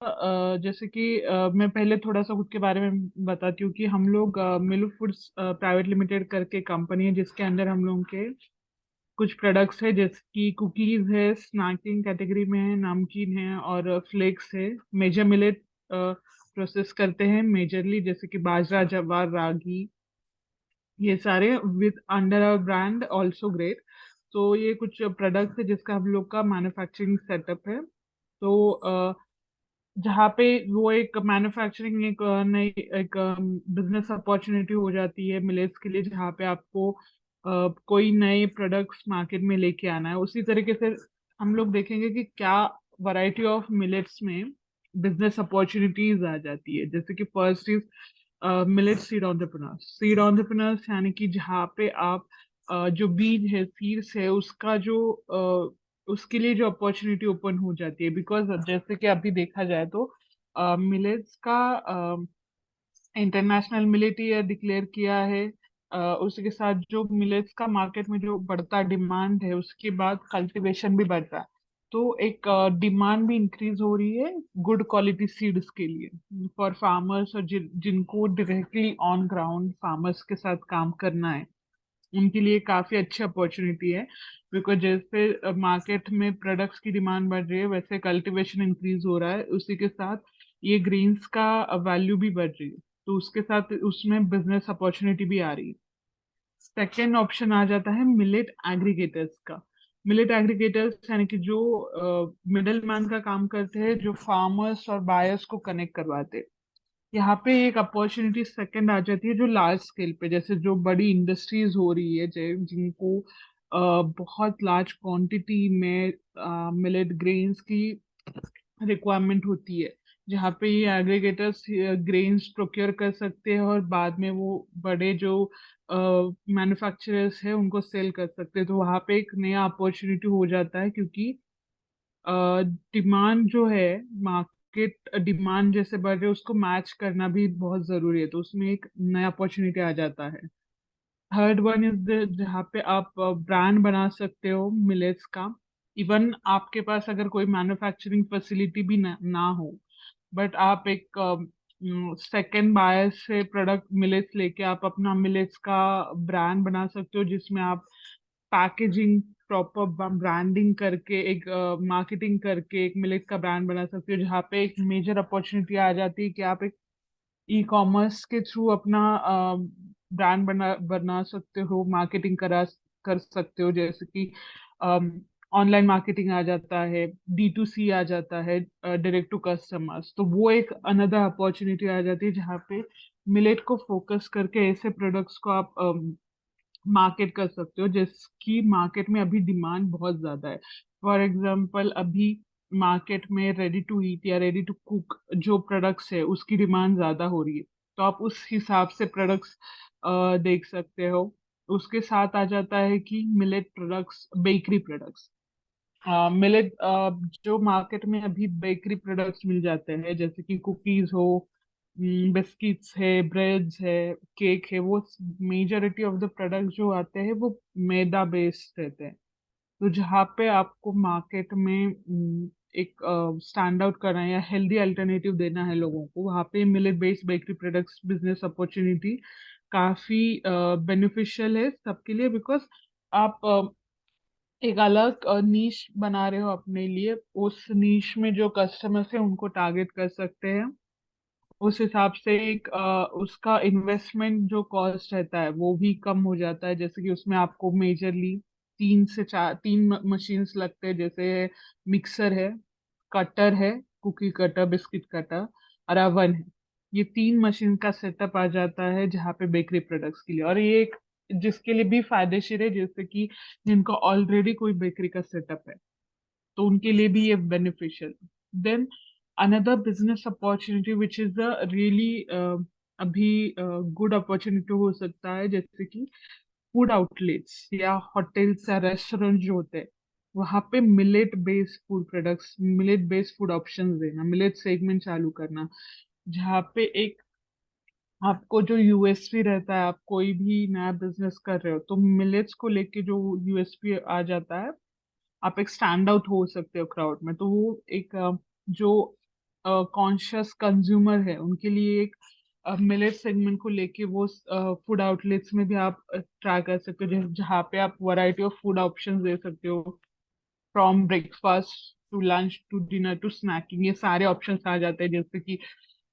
जैसे कि मैं पहले थोड़ा सा खुद के बारे में बताती हूँ कि हम लोग मिलो फूड्स प्राइवेट लिमिटेड करके कंपनी है जिसके अंदर हम लोगों के कुछ प्रोडक्ट्स है जैसे कि कुकीज है, स्नैकिंग कैटेगरी में है, नमकीन है और फ्लेक्स है। मेजर मिलेट प्रोसेस करते हैं मेजरली, जैसे कि बाजरा, जवार, रागी, ये सारे with under our brand also great. तो ये कुछ प्रोडक्ट्स है जिसका हम लोग का मैन्युफैक्चरिंग सेटअप है। तो जहाँ पे वो एक मैन्युफैक्चरिंग एक नई एक बिजनेस अपॉर्चुनिटी हो जाती है मिलेट्स के लिए, जहाँ पे आपको कोई नए प्रोडक्ट्स मार्केट में लेके आना है। उसी तरीके से हम लोग देखेंगे कि क्या वैरायटी ऑफ मिलेट्स में बिजनेस अपॉर्चुनिटीज आ जाती है। जैसे कि first is millet seed entrepreneurs. Seed entrepreneurs यानी कि जहाँ पे आप जो बीज है, सीड्स है, उसका जो उसके लिए जो अपॉर्चुनिटी ओपन हो जाती है। बिकॉज जैसे कि अभी देखा जाए तो मिलेट्स का इंटरनेशनल मिलेट ईयर डिक्लेयर किया है। उसके साथ जो मिलेट्स का मार्केट में जो बढ़ता डिमांड है, उसके बाद कल्टीवेशन भी बढ़ता है। तो एक डिमांड भी इंक्रीज हो रही है गुड क्वालिटी सीड्स के लिए फॉर फार्मर्स, और जिनको डायरेक्टली ऑन ग्राउंड फार्मर्स के साथ काम करना है, उनके लिए काफी अच्छी अपॉर्चुनिटी है। बिकॉज जैसे मार्केट में प्रोडक्ट्स की डिमांड बढ़ रही है, वैसे कल्टीवेशन इंक्रीज हो रहा है, उसी के साथ ये ग्रेन्स का वैल्यू भी बढ़ रही है। तो उसके साथ उसमें बिजनेस अपॉर्चुनिटी भी आ रही है। सेकेंड ऑप्शन आ जाता है मिलेट एग्रीगेटर्स का। मिलेट एग्रीगेटर्स यानी कि जो मिडल मैन का काम करते हैं, जो फार्मर्स और बायर्स को कनेक्ट करवाते हैं। यहाँ पे एक अपॉर्चुनिटी सेकंड आ जाती है जो लार्ज स्केल पे, जैसे जो बड़ी इंडस्ट्रीज हो रही है, जिनको बहुत लार्ज क्वांटिटी में मिलेट ग्रेन्स की रिक्वायरमेंट होती है। जहाँ पे ये एग्रीगेटर्स ग्रेन्स प्रोक्योर कर सकते हैं और बाद में वो बड़े जो मैन्युफैक्चरर्स है उनको सेल कर सकते हैं। तो वहाँ पे एक नया अपॉर्चुनिटी हो जाता है, क्योंकि डिमांड जो है, मार्केट डिमांड जैसे बढ़ रही है, उसको मैच करना भी बहुत जरूरी है। तो उसमें एक नया अपॉर्चुनिटी आ जाता है। थर्ड वन इज जहाँ पे आप ब्रांड बना सकते हो मिलेट्स का। इवन आपके पास अगर कोई मैन्युफैक्चरिंग फैसिलिटी भी ना हो, बट आप एक सेकेंड बायर से प्रोडक्ट मिलेट्स लेके आप अपना मिलेट्स का ब्रांड बना सकते हो, जिसमें आप पैकेजिंग प्रॉपर ब्रांडिंग करके एक मार्केटिंग करके एक मिलेट का ब्रांड बना सकते हो। जहाँ पे एक मेजर अपॉर्चुनिटी आ जाती है कि आप एक ई कॉमर्स के थ्रू अपना ब्रांड बना बना सकते हो, मार्केटिंग कर सकते हो। जैसे कि ऑनलाइन मार्केटिंग आ जाता है, D2C आ जाता है, डायरेक्ट टू कस्टमर्स। तो वो एक अनदर अपॉर्चुनिटी आ जाती है, जहाँ पे मिलेट को फोकस करके ऐसे प्रोडक्ट्स को आप मार्केट कर सकते हो जिसकी मार्केट में अभी डिमांड बहुत ज्यादा है। फॉर एग्जांपल, अभी मार्केट में रेडी टू ईट या रेडी टू कुक जो प्रोडक्ट्स है, उसकी डिमांड ज्यादा हो रही है। तो आप उस हिसाब से प्रोडक्ट्स देख सकते हो। उसके साथ आ जाता है कि millet products, bakery products. Millet जो मार्केट में अभी बेकरी प्रोडक्ट्स मिल जाते हैं, जैसे कि कुकीज हो, बिस्किट्स है, ब्रेड्स है, केक है, वो मेजॉरिटी ऑफ द प्रोडक्ट जो आते हैं वो मैदा बेस्ड रहते हैं। तो जहाँ पे आपको मार्केट में एक स्टैंड आउट करना है या हेल्दी अल्टरनेटिव देना है लोगों को, वहाँ पे millet based bakery products business opportunity काफी बेनिफिशियल है सबके लिए। बिकॉज आप एक अलग नीश बना रहे हो अपने लिए, उस नीश में जो कस्टमर्स है उनको टारगेट कर सकते हैं। उस हिसाब से एक उसका इन्वेस्टमेंट जो कॉस्ट रहता है वो भी कम हो जाता है। जैसे कि उसमें आपको मेजरली 3 मशीन्स लगते हैं, जैसे मिक्सर है, कटर है, कुकी कटर, बिस्किट कटर, और अवन है। ये 3 मशीन का सेटअप आ जाता है जहाँ पे बेकरी प्रोडक्ट्स के लिए। और ये एक जिसके लिए भी फायदेशीर है, जैसे कि जिनको ऑलरेडी कोई बेकरी का सेटअप है, तो उनके लिए भी ये beneficial. Then another business opportunity which is a really अभी गुड अपॉर्चुनिटी हो सकता है, जैसे कि फूड आउटलेट्स या होटल्स या रेस्टोरेंट जो होते हैं, वहाँ पे millet based food products, millet based food options देना, मिलेट सेगमेंट चालू करना। जहाँ पे एक आपको जो यूएसपी रहता है, आप कोई भी नया बिजनेस कर रहे हो तो मिलेट्स को लेके जो यूएसपी आ जाता है, आप एक स्टैंड आउट हो सकते हो क्राउड में। तो वो एक जो कॉन्शियस कंज्यूमर है उनके लिए एक मिलेट सेगमेंट को लेके वो फूड आउटलेट्स में भी आप ट्राई कर सकते हो, जहाँ पे आप वैरायटी ऑफ फूड ऑप्शंस दे सकते हो, from breakfast to lunch to dinner to snacking, ये सारे ऑप्शंस आ जाते हैं। जैसे कि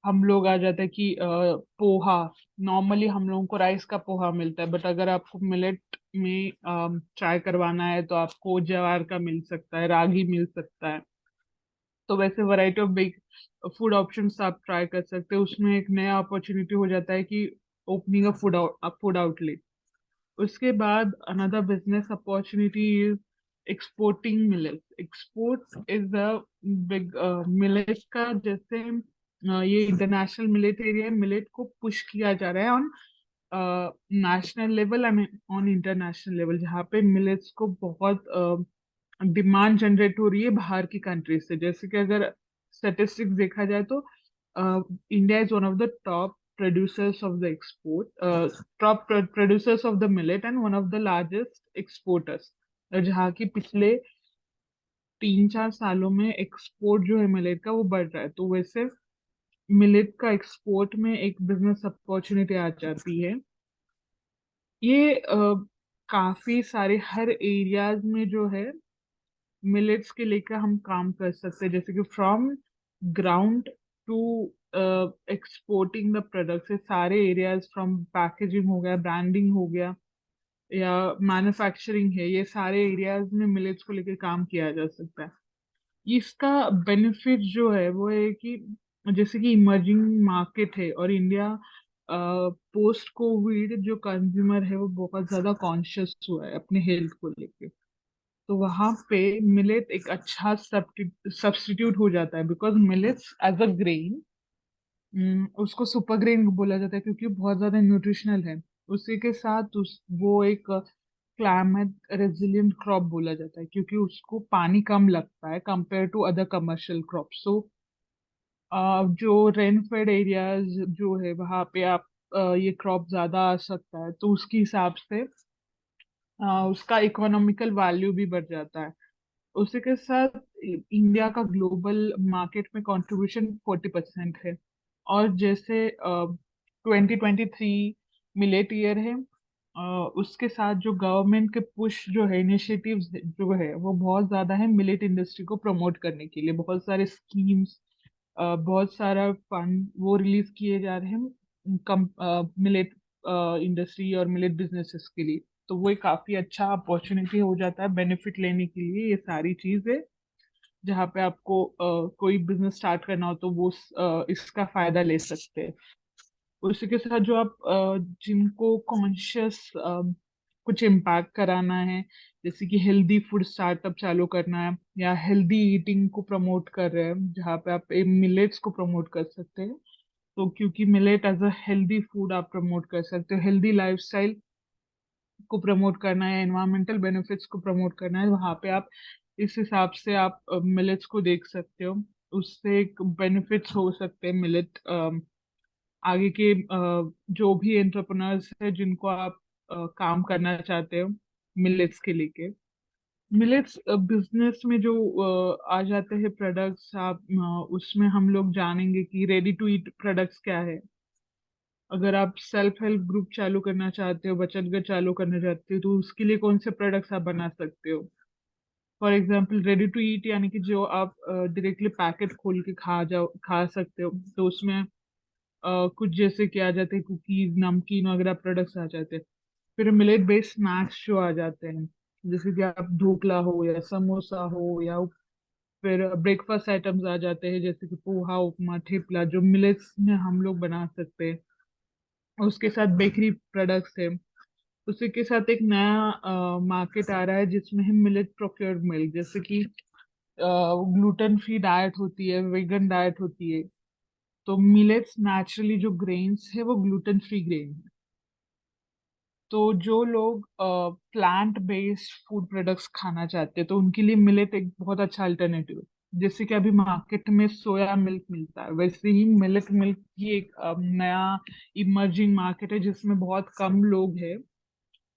हम लोग आ जाता है कि पोहा, नॉर्मली हम लोगों को राइस का पोहा मिलता है, बट अगर आपको मिलेट में ट्राई करवाना है तो आपको ज्वार का मिल सकता है, रागी मिल सकता है। तो वैसे variety of big food options आप ट्राई कर सकते हो। उसमें एक नया अपॉर्चुनिटी हो जाता है कि ओपनिंग अ फूड आउटलेट। उसके बाद another business opportunity is exporting millet. Export is the big millet का, जैसे ये इंटरनेशनल मिलेट एरिया, मिलेट को पुश किया जा रहा है on national level and on international level, जहाँ पे मिलेट्स को बहुत डिमांड जनरेट हो रही है बाहर की कंट्रीज से। जैसे कि अगर स्टेटिस्टिक्स देखा जाए तो India is one of the top producers of the top producers of the millet and one of the largest exporters, जहाँ की पिछले 3-4 सालों में एक्सपोर्ट जो है मिलेट का वो बढ़ रहा है। तो वैसे मिलेट का एक्सपोर्ट में एक बिजनेस अपॉर्चुनिटी आ जाती है। ये काफी सारे हर एरियाज में जो है मिलेट्स के लेकर हम काम कर सकते हैं, जैसे कि from ground to exporting the products, ये सारे एरियाज, फ्रॉम पैकेजिंग हो गया, ब्रांडिंग हो गया, या मैन्युफैक्चरिंग है, ये सारे एरियाज में मिलेट्स को लेकर काम किया जा सकता है। इसका बेनिफिट जो है वो है कि जैसे कि इमर्जिंग मार्केट है और इंडिया पोस्ट कोविड जो कंज्यूमर है वो बहुत ज्यादा कॉन्शियस हुआ है अपने हेल्थ को लेके। तो वहां पे मिलेट एक अच्छा सब्स्टिट्यूट हो जाता है, because millets as a grain, उसको सुपर ग्रेन बोला जाता है क्योंकि बहुत ज्यादा न्यूट्रिशनल है। उसी के साथ वो एक क्लाइमेट रेजिलिएंट क्रॉप बोला जाता है क्योंकि उसको पानी कम लगता है compare to other commercial crop. So जो रेन फेड एरियाज जो है वहाँ पे आप ये क्रॉप ज्यादा आ सकता है, तो उसके हिसाब से उसका इकोनॉमिकल वैल्यू भी बढ़ जाता है। उसी के साथ इंडिया का ग्लोबल मार्केट में कंट्रीब्यूशन 40% है। और जैसे 2023 मिलेट ईयर है, उसके साथ जो गवर्नमेंट के पुश जो है, इनिशिएटिव्स जो है वो बहुत ज्यादा है मिलेट इंडस्ट्री को प्रमोट करने के लिए। बहुत सारे स्कीम्स, बहुत सारा फंड वो रिलीज किए जा रहे हैं कम मिलेट इंडस्ट्री और मिलेट बिजनेसेस के लिए। तो वो एक काफी अच्छा अपॉर्चुनिटी हो जाता है बेनिफिट लेने के लिए। ये सारी चीजें जहाँ पे आपको कोई बिजनेस स्टार्ट करना हो तो वो इसका फायदा ले सकते हैं। उसी के साथ जो आप जिनको कॉन्शियस कुछ इम्पैक्ट कराना है, जैसे कि हेल्दी फूड स्टार्टअप चालू करना है या हेल्दी ईटिंग को प्रमोट कर रहे हैं, जहाँ पे आप मिलेट्स को प्रमोट कर सकते हैं। तो क्योंकि millet as a healthy food आप प्रमोट कर सकते हो, हेल्दी लाइफस्टाइल को प्रमोट करना है, एनवायरमेंटल बेनिफिट्स को प्रमोट करना है, वहाँ पे आप इस हिसाब से आप मिलेट्स को देख सकते हो। उससे एक बेनिफिट्स हो सकते हैं मिलेट आगे के जो भी एंटरप्रेन्योर्स है जिनको आप काम करना चाहते हो मिलेट्स के लेके। मिलेट्स बिजनेस में जो आ जाते हैं प्रोडक्ट्स, आप उसमें हम लोग जानेंगे कि रेडी टू ईट प्रोडक्ट्स क्या है। अगर आप सेल्फ हेल्प ग्रुप चालू करना चाहते हो, बचत गट चालू करना चाहते हो, तो उसके लिए कौन से प्रोडक्ट्स आप बना सकते हो। For example ready to eat यानी कि जो आप डायरेक्टली पैकेट खोल के खा सकते हो, तो उसमें कुछ जैसे कि आ जाते हैं कुकीज, नमकीन वगैरह प्रोडक्ट्स आ जाते हैं। फिर मिलेट बेस्ड स्नैक्स जो आ जाते हैं, जैसे कि आप ढोकला हो या समोसा हो, या फिर ब्रेकफास्ट आइटम्स आ जाते हैं जैसे कि पोहा, उपमा, ठेपला, जो मिलेट्स में हम लोग बना सकते हैं। उसके साथ बेकरी प्रोडक्ट्स है। उसी के साथ एक नया मार्केट आ रहा है जिसमें है मिलेट प्रोक्योर्ड मिल्क, जैसे कि ग्लूटेन फ्री डाइट होती है, वेगन डाइट होती है। तो मिलेट्स नेचुरली जो ग्रेन्स है वो ग्लूटेन फ्री ग्रेन है। तो जो लोग प्लांट बेस्ड फूड प्रोडक्ट्स खाना चाहते हैं तो उनके लिए मिलेट एक बहुत अच्छा अल्टरनेटिव है। जैसे कि अभी मार्केट में सोया मिल्क मिलता है, वैसे ही मिलेट मिल्क की एक नया इमर्जिंग मार्केट है जिसमें बहुत कम लोग हैं।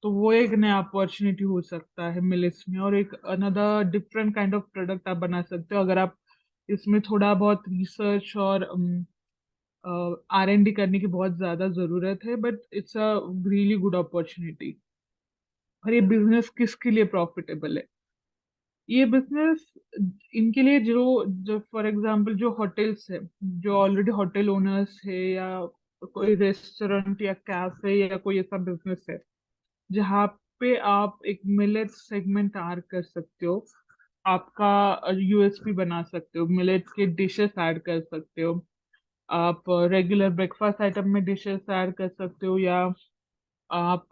तो वो एक नया अपॉर्चुनिटी हो सकता है मिलेट्स में, और एक another different kind of product आप बना सकते हो अगर आप इसमें थोड़ा बहुत रिसर्च और R&D करने की बहुत ज्यादा जरूरत है, but it's a really good opportunity. और ये बिजनेस किसके लिए प्रॉफिटेबल है? ये बिजनेस इनके लिए जो जो फॉर एग्जांपल जो होटल्स है, जो ऑलरेडी होटल ओनर्स है, या कोई रेस्टोरेंट या कैफे या कोई ऐसा बिजनेस है जहाँ पे आप एक मिलेट सेगमेंट ऐड कर सकते हो, आपका यूएसपी बना सकते हो, मिलेट के डिशेस ऐड कर सकते हो, आप रेगुलर ब्रेकफास्ट आइटम में डिशेस ऐड कर सकते हो, या आप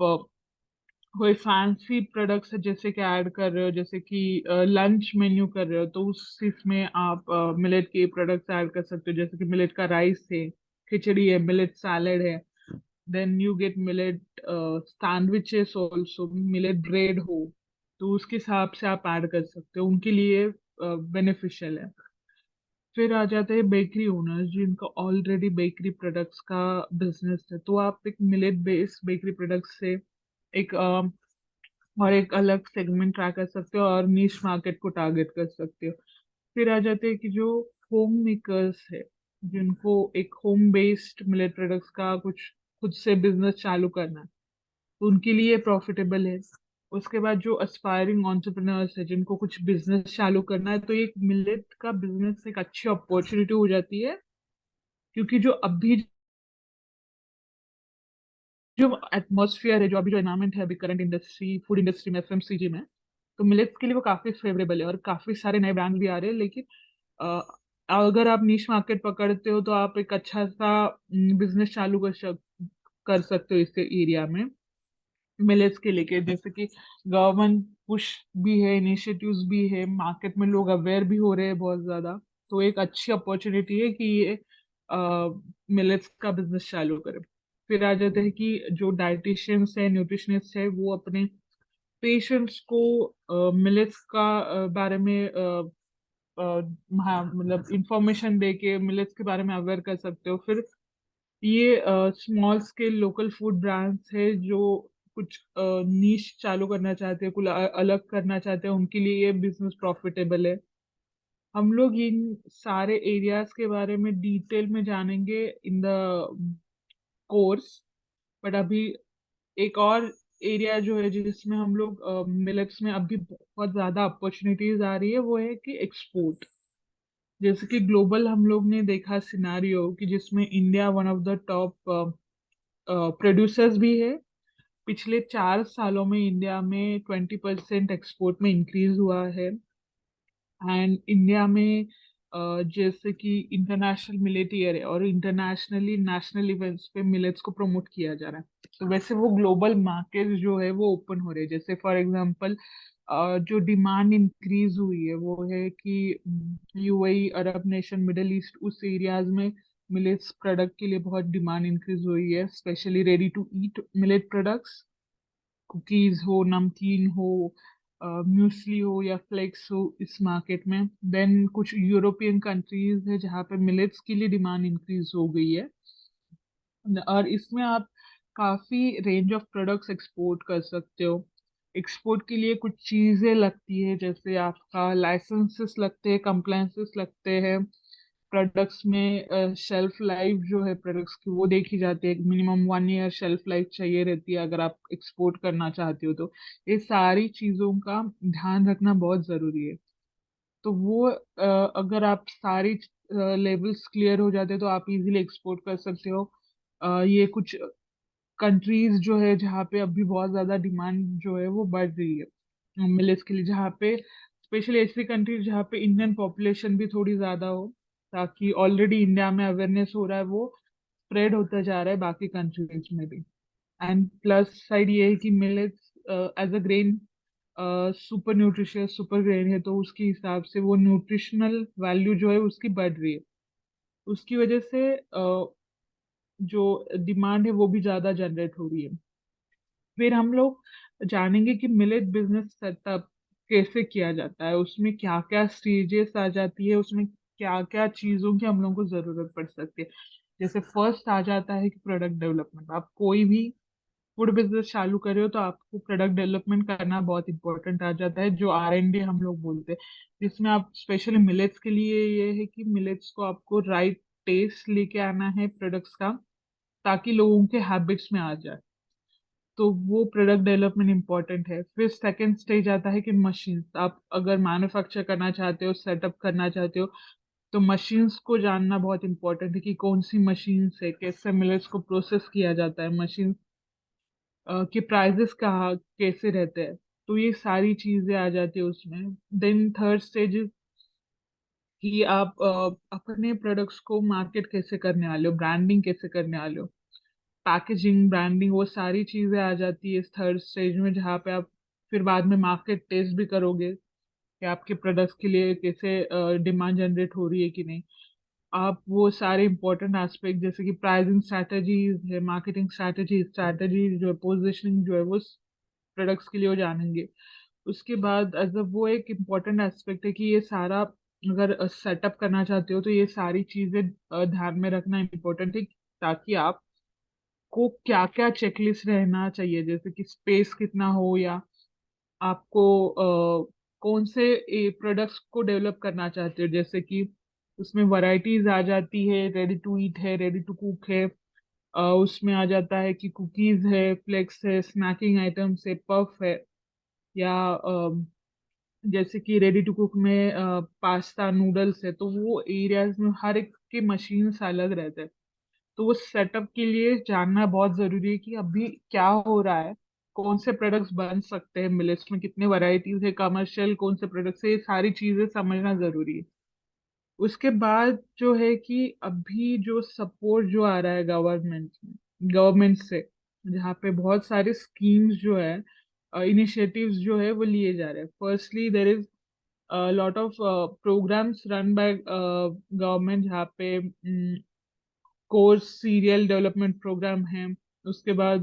कोई फैंसी प्रोडक्ट्स है जैसे कि ऐड कर रहे हो, जैसे कि लंच मेन्यू कर रहे हो, तो उस इसमें आप मिलेट के प्रोडक्ट्स ऐड कर सकते हो, जैसे कि मिलेट का राइस है, खिचड़ी है, मिलेट सैलेड है। Then you get millet sandwiches also, millet bread हो, तो उसके हिसाब से आप ऐड कर सकते हो, उनके लिए बेनिफिशियल है। फिर आ जाते हैं बेकरी ओनर्स जिनका ऑलरेडी बेकरी प्रोडक्ट्स का बिजनेस है, तो आप एक मिलेट बेस्ड बेकरी प्रोडक्ट्स से एक और एक अलग सेगमेंट ट्राई कर सकते हो और नीश मार्केट को टारगेट कर सकते हो। फिर आ जाते हैं कि जो होम मेकर्स है, जिनको एक होम बेस्ड मिलेट प्रोडक्ट्स का कुछ खुद से बिजनेस चालू करना है, तो उनके लिए प्रॉफिटेबल है। उसके बाद जो एस्पायरिंग एंटरप्रेन्योर्स है जिनको कुछ बिजनेस चालू करना है, तो एक मिलेट का बिजनेस एक अच्छी अपॉर्चुनिटी हो जाती है, क्योंकि जो अभी जो एटमोसफियर है, जो अभी जो एनवायरमेंट है अभी करंट इंडस्ट्री, फूड इंडस्ट्री में, एफएमसीजी में, तो मिलेट्स के लिए वो काफी फेवरेबल है, और काफी सारे नए ब्रांड भी आ रहे हैं। लेकिन अ, अगर आप नीश मार्केट पकड़ते हो तो आप एक अच्छा सा बिजनेस चालू कर सकते हो इस एरिया में मिलेट्स के लेके, जैसे कि गवर्नमेंट पुश भी है, इनिशिएटिव्स भी है, मार्केट में लोग अवेयर भी हो रहे हैं बहुत ज्यादा। तो एक अच्छी अपॉर्चुनिटी है कि ये मिलेट्स का बिजनेस चालू करें। फिर आ जाते हैं कि जो डाइटिशियंस है, न्यूट्रिशनिस्ट है, वो अपने पेशेंट्स को मिलेट्स का बारे में हाँ, मतलब इंफॉर्मेशन दे के मिलेट्स के बारे में अवेयर कर सकते हो। फिर ये small scale local food brands है जो कुछ नीश चालू करना चाहते हैं, कुछ अलग करना चाहते हैं, उनके लिए ये बिजनेस प्रॉफिटेबल है। हम लोग इन सारे एरियाज के बारे में डिटेल में जानेंगे इन द कोर्स, बट अभी एक और एरिया जो है जिसमें हम लोग मिलेट्स में अभी बहुत ज्यादा अपॉर्चुनिटीज आ रही है, वो है कि एक्सपोर्ट। जैसे कि ग्लोबल हम लोग ने देखा सिनारियो कि जिसमें India one of the top producers भी है। पिछले 4 सालों में इंडिया में 20% एक्सपोर्ट में इंक्रीज हुआ है। एंड इंडिया में जैसे कि इंटरनेशनल मिलेट ईयर है, और इंटरनेशनली नेशनल इवेंट्स पे मिलेट्स को प्रमोट किया जा रहा है, तो वैसे वो ग्लोबल मार्केट जो है वो ओपन हो रहे हैं। जैसे फॉर एग्जांपल जो डिमांड इंक्रीज हुई है वो है कि UAE, Arab nation, Middle East, उस एरियाज में मिलेट्स प्रोडक्ट के लिए बहुत डिमांड इंक्रीज हुई है, specially ready to eat millet products, cookies हो, नमकीन हो, म्यूसली हो या फ्लेक्स हो, इस मार्केट में। देन कुछ यूरोपियन कंट्रीज है जहाँ पे मिलेट्स के लिए डिमांड इंक्रीज हो गई है, और इसमें आप काफी रेंज ऑफ प्रोडक्ट्स एक्सपोर्ट कर सकते हो। एक्सपोर्ट के लिए कुछ चीजें लगती है, जैसे आपका लाइसेंसेस लगते हैं, कंप्लायंसेस लगते हैं, प्रोडक्ट्स में शेल्फ लाइफ जो है प्रोडक्ट्स की वो देखी जाती है, मिनिमम 1 ईयर शेल्फ लाइफ चाहिए रहती है अगर आप एक्सपोर्ट करना चाहते हो। तो ये सारी चीजों का ध्यान रखना बहुत जरूरी है। तो वो अगर आप सारी लेवल्स क्लियर हो जाते हैं तो आप इजीली एक्सपोर्ट कर सकते हो। ये कुछ कंट्रीज जो है जहाँ पे अभी बहुत ज्यादा डिमांड जो है वो बढ़ रही है मिलेट्स के लिए, जहाँ पे स्पेशली ऐसी कंट्रीज जहाँ पे इंडियन पॉपुलेशन भी थोड़ी ज्यादा हो, ताकि ऑलरेडी इंडिया में अवेयरनेस हो रहा है, वो स्प्रेड होता जा रहा है बाकी कंट्रीज में भी। एंड प्लस साइड ये है कि millets as a grain super nutritious super grain है, तो उसके हिसाब से वो न्यूट्रिशनल वैल्यू जो है उसकी बढ़ रही है, उसकी वजह से जो डिमांड है वो भी ज्यादा जनरेट हो रही है। फिर हम लोग जानेंगे कि मिलेट बिजनेस सेटअप कैसे किया जाता है, उसमें क्या क्या स्टेजेस आ जाती है, उसमें क्या क्या चीजों की हम लोगों को जरूरत पड़ सकती है। जैसे फर्स्ट आ जाता है कि प्रोडक्ट डेवलपमेंट। आप कोई भी फूड बिजनेस चालू कर रहे हो तो आपको प्रोडक्ट डेवलपमेंट करना बहुत इंपॉर्टेंट आ जाता है, जो R&D हम लोग बोलते हैं, जिसमें आप स्पेशली मिलेट्स के लिए ये है कि मिलेट्स को आपको राइट टेस्ट लेके आना है प्रोडक्ट्स का, ताकि लोगों के हैबिट्स में आ जाए। तो वो प्रोडक्ट डेवलपमेंट इंपॉर्टेंट है। फिर सेकंड स्टेज आता है कि मशीन, आप अगर मैन्युफैक्चर करना चाहते हो, सेटअप करना चाहते हो, तो मशीन्स को जानना बहुत इंपॉर्टेंट है कि कौन सी मशीन से कैसे मिलेट्स को प्रोसेस किया जाता है, मशीन के प्राइजेस कहाँ कैसे रहते हैं। तो ये सारी चीजें आ जाती है उसमें। देन थर्ड स्टेज कि आप अपने प्रोडक्ट्स को मार्केट कैसे करने वाले हो, ब्रांडिंग कैसे करने वाले हो, पैकेजिंग, ब्रांडिंग, वो सारी चीजें आ जाती है इस थर्ड स्टेज में, जहाँ पे आप फिर बाद में मार्केट टेस्ट भी करोगे कि आपके प्रोडक्ट्स के लिए कैसे डिमांड जनरेट हो रही है कि नहीं। आप वो सारे इंपॉर्टेंट एस्पेक्ट जैसे कि प्राइसिंग स्ट्रैटेजीज है, मार्केटिंग स्ट्रैटेजी जो है, पोजिशनिंग जो है, वो प्रोडक्ट्स के लिए वो जानेंगे। उसके बाद वो एक इम्पॉर्टेंट एस्पेक्ट है कि ये सारा अगर सेटअप करना चाहते हो तो ये सारी चीजें ध्यान में रखना इम्पोर्टेंट है, ताकि आप को क्या क्या चेकलिस्ट रहना चाहिए, जैसे कि स्पेस कितना हो, या आपको कौन से प्रोडक्ट्स को डेवलप करना चाहते हो, जैसे कि उसमें वैरायटीज आ जाती है, रेडी टू ईट है, रेडी टू कुक है, उसमें आ जाता है कि कुकीज है, फ्लेक्स है, स्नैकिंग आइटम्स है, पफ है, या जैसे कि रेडी टू कुक में पास्ता नूडल्स है। तो वो एरियाज में हर एक के मशीन्स अलग रहते हैं। तो वो सेटअप के लिए जानना बहुत जरूरी है कि अभी क्या हो रहा है, कौन से प्रोडक्ट्स बन सकते हैं मिलेट्स में, कितने वैरायटीज है, कमर्शियल कौन से प्रोडक्ट्स है, ये सारी चीजें समझना जरूरी है। उसके बाद जो है कि अभी जो सपोर्ट जो आ रहा है गवर्नमेंट से, जहाँ पे बहुत सारे स्कीम्स जो है, इनिशिएटिव्स जो है वो लिए जा रहे हैं। Firstly there is lot of programs run by government, जहाँ पे कोर्स सीरियल डेवलपमेंट प्रोग्राम है। उसके बाद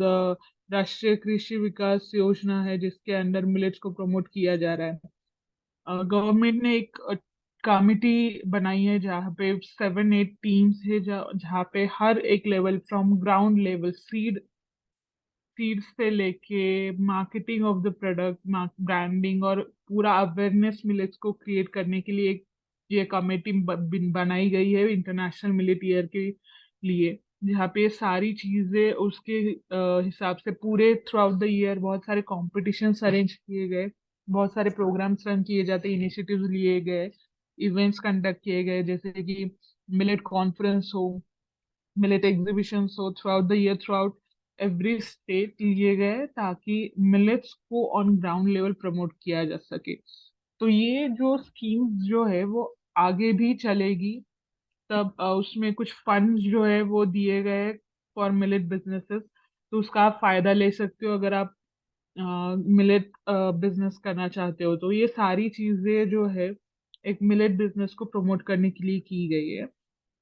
राष्ट्रीय कृषि विकास योजना है, जिसके अंडर मिलेट्स को प्रमोट किया जा रहा है। गवर्नमेंट ने एक कमिटी बनाई है, जहाँ पे 7-8 टीम्स है, जहाँ पे हर एक level, from ground level, seeds से लेके marketing of the product, branding और पूरा अवेयरनेस मिलेट्स को क्रिएट करने के लिए एक ये कमेटी बनाई गई है इंटरनेशनल मिलेट ईयर के लिए, जहाँ पे ये सारी चीजें उसके हिसाब से पूरे थ्रू आउट द ईयर बहुत सारे कॉम्पिटिशन्स अरेंज किए गए, बहुत सारे प्रोग्राम्स रन किए जाते, इनिशिएटिव्स लिए गए, इवेंट्स कंडक्ट किए गए, जैसे कि मिलेट कॉन्फ्रेंस हो, मिलेट एग्जीबिशन हो, through out the year, through out every state लिए गए, ताकि मिलेट्स को ऑन ग्राउंड लेवल प्रमोट किया जा सके। तो ये जो स्कीम्स जो है वो आगे भी चलेगी। तब उसमें कुछ फंड्स जो है वो दिए गए फॉर मिलेट बिजनेसेस, तो उसका आप फायदा ले सकते हो अगर आप मिलेट बिजनेस करना चाहते हो। तो ये सारी चीजें जो है एक मिलेट बिजनेस को प्रमोट करने के लिए की गई है।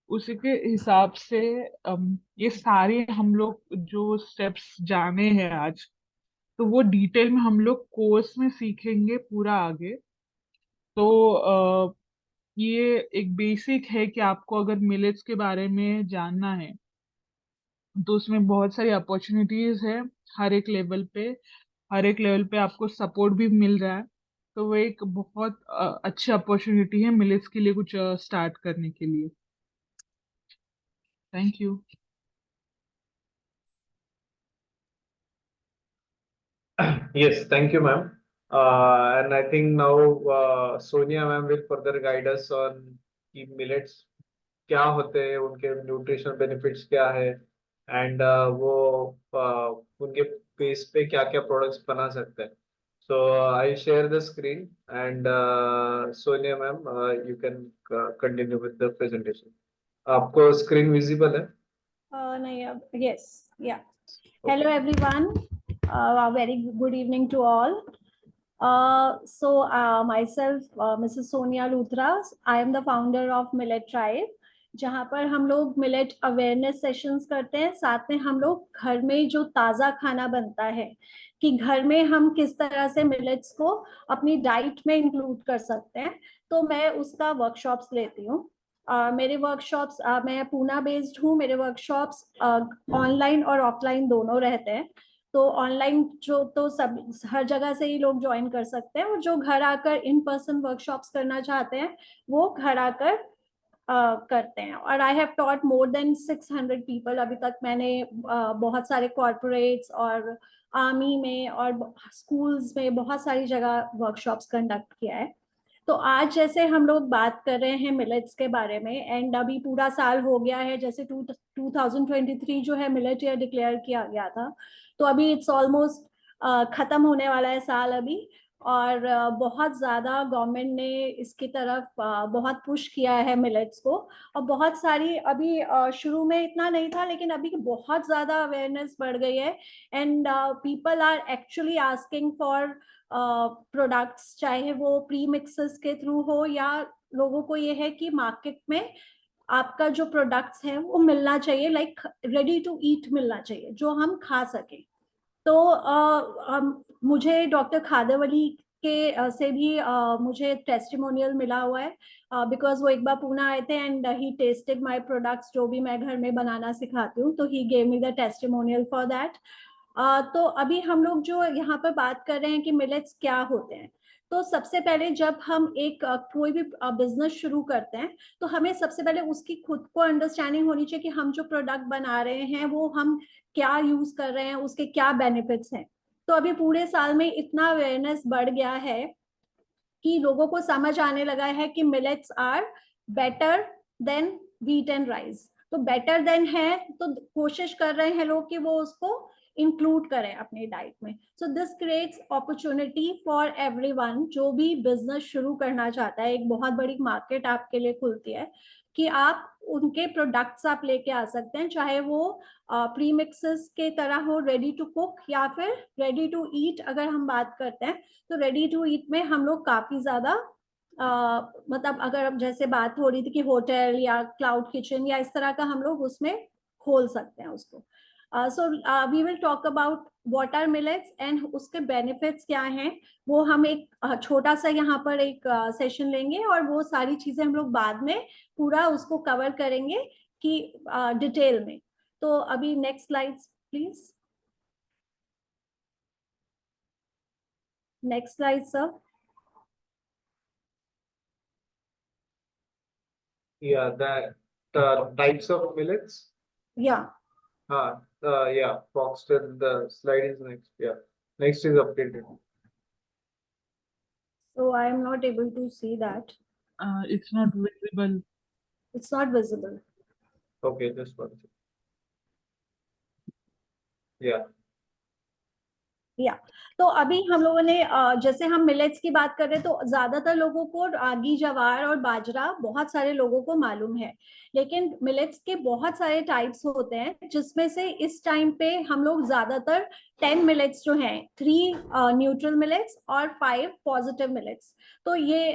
उसी के हिसाब से ये सारे हम लोग जो स्टेप्स जाने हैं आज, तो वो डिटेल में हम लोग कोर्स में सीखेंगे पूरा आगे। तो ये एक बेसिक है कि आपको अगर मिलेट्स के बारे में जानना है, तो उसमें बहुत सारी अपॉर्चुनिटीज है, हर एक लेवल पे, हर एक लेवल पे आपको सपोर्ट भी मिल रहा है। तो वो एक बहुत अच्छी अपॉर्चुनिटी है मिलेट्स के लिए कुछ स्टार्ट करने के लिए। Thank you. Yes, thank you, ma'am. And I think now Sonia ma'am will further guide us on कि millets क्या होते हैं, उनके न्यूट्रिशनल बेनिफिट्स क्या है, एंड वो उनके बेस पे क्या क्या प्रोडक्ट्स बना सकते हैं। So I share the screen and Sonia ma'am you can continue with the presentation. आपको स्क्रीन विजिबल है? नहीं, yes, yeah. Hello everyone. A very good evening to all. Myself, Mrs. Sonia Luthra, I am the founder of Millet Tribe, जहाँ पर हम लोग millet awareness sessions करते हैं। साथ में हम लोग घर में जो ताज़ा खाना बनता है, कि घर में हम किस तरह से मिलेट्स को अपनी डाइट में इंक्लूड कर सकते हैं, तो मैं उसका वर्कशॉप्स लेती हूँ। मेरे वर्कशॉप्स, मैं पूना बेस्ड हूँ, मेरे वर्कशॉप्स ऑनलाइन और ऑफलाइन दोनों रहते हैं। तो ऑनलाइन जो तो सब हर जगह से ही लोग ज्वाइन कर सकते हैं, और जो घर आकर इन पर्सन वर्कशॉप्स करना चाहते हैं वो घर आकर करते हैं। और I have taught more than 600 people. अभी तक मैंने बहुत सारे कॉर्पोरेट्स और आर्मी में और स्कूल्स में बहुत सारी जगह वर्कशॉप्स कंडक्ट किया है। तो आज जैसे हम लोग बात कर रहे हैं मिलेट्स के बारे में, एंड अभी पूरा साल हो गया है, जैसे 2023 जो है मिलेट ईयर डिक्लेयर किया गया था, तो अभी इट्स ऑलमोस्ट खत्म होने वाला है साल अभी। और बहुत ज्यादा गवर्नमेंट ने इसकी तरफ बहुत पुश किया है मिलेट्स को, और बहुत सारी अभी शुरू में इतना नहीं था, लेकिन अभी बहुत ज्यादा अवेयरनेस बढ़ गई है, and people are actually asking for products, चाहे वो प्री मिक्सेस के थ्रू हो, या लोगों को ये है कि मार्केट में आपका जो प्रोडक्ट्स हैं वो मिलना चाहिए, लाइक रेडी टू ईट मिलना चाहिए जो हम खा सके। तो मुझे डॉक्टर खादरवली के से भी मुझे टेस्टिमोनियल मिला हुआ है, बिकॉज वो एक बार पुणे आए थे and he tested my products जो भी मैं घर में बनाना सिखाती हूँ, तो he gave me the testimonial for that. तो अभी हम लोग जो यहाँ पर बात कर रहे हैं कि मिलेट्स क्या होते हैं, तो सबसे पहले जब हम एक कोई भी बिजनेस शुरू करते हैं, तो हमें सबसे पहले उसकी खुद को अंडरस्टैंडिंग होनी चाहिए कि हम जो प्रोडक्ट बना रहे हैं वो हम क्या यूज कर रहे हैं, उसके क्या बेनिफिट्स हैं। तो अभी पूरे साल में इतना अवेयरनेस बढ़ गया है कि लोगों को समझ आने लगा है कि millets are better than wheat and rice. तो बेटर देन है तो कोशिश कर रहे हैं लोग कि वो उसको इंक्लूड करें अपनी डाइट में। So this creates opportunity for everyone. जो भी बिजनेस शुरू करना चाहता है, एक बहुत बड़ी मार्केट आपके लिए खुलती है कि आप उनके प्रोडक्ट्स आप लेके आ सकते हैं, चाहे वो प्री मिक्सेस के तरह हो, रेडी टू कुक, या फिर रेडी टू ईट। अगर हम बात करते हैं तो रेडी टू ईट में हम लोग काफी ज्यादा मतलब अगर अब जैसे बात हो रही थी कि होटल या क्लाउड किचन या इस तरह का, हम लोग उसमें खोल सकते हैं उसको। So we will talk about what are millets and उसके बेनिफिट्स क्या हैं। वो हम एक छोटा सा यहाँ पर एक सेशन लेंगे, और वो सारी चीजें हम लोग बाद में पूरा उसको कवर करेंगे कि डिटेल में। तो अभी next slides please. Next slide sir. Yeah, the types of millets. या Yeah, Foxtel, the slide is next. Yeah, next is updated. so I am not able to see that. It's not visible. It's not visible. Okay, just one second. Yeah. या तो अभी हम लोगों ने जैसे हम millets की बात कर रहे हैं, तो ज्यादातर लोगों को रागी, जवार और बाजरा बहुत सारे लोगों को मालूम है, लेकिन मिलेट्स के बहुत सारे टाइप्स होते हैं, जिसमें से इस टाइम पे हम लोग ज्यादातर 10 मिलेट्स जो हैं, 3 न्यूट्रल मिलेट्स और 5 पॉजिटिव मिलेट्स। तो ये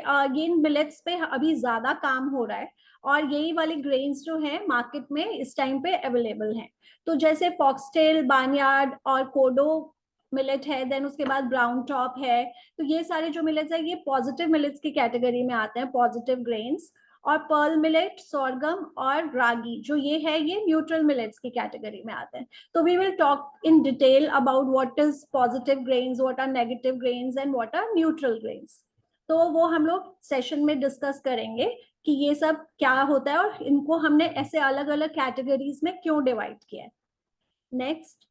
इन मिलेट्स पे अभी ज्यादा काम हो रहा है, और यही वाले ग्रेन्स जो है मार्केट में इस टाइम पे अवेलेबल हैं। तो जैसे फॉक्सटेल, बार्नयार्ड और कोडो मिलेट है, देन उसके बाद ब्राउन टॉप है। तो ये सारे जो मिलेट्स है ये पॉजिटिव मिलेट्स की कैटेगरी में आते हैं, पॉजिटिव ग्रेन्स। और पर्ल मिलेट, सोरगम और रागी जो ये है, ये न्यूट्रल मिलेट्स की कैटेगरी में आते हैं। तो we will talk in detail about what is positive grains, what are negative grains and what are neutral grains. तो वो हम लोग सेशन में डिस्कस करेंगे कि ये सब क्या होता है और इनको हमने ऐसे अलग अलग कैटेगरीज में क्यों डिवाइड किया है। नेक्स्ट।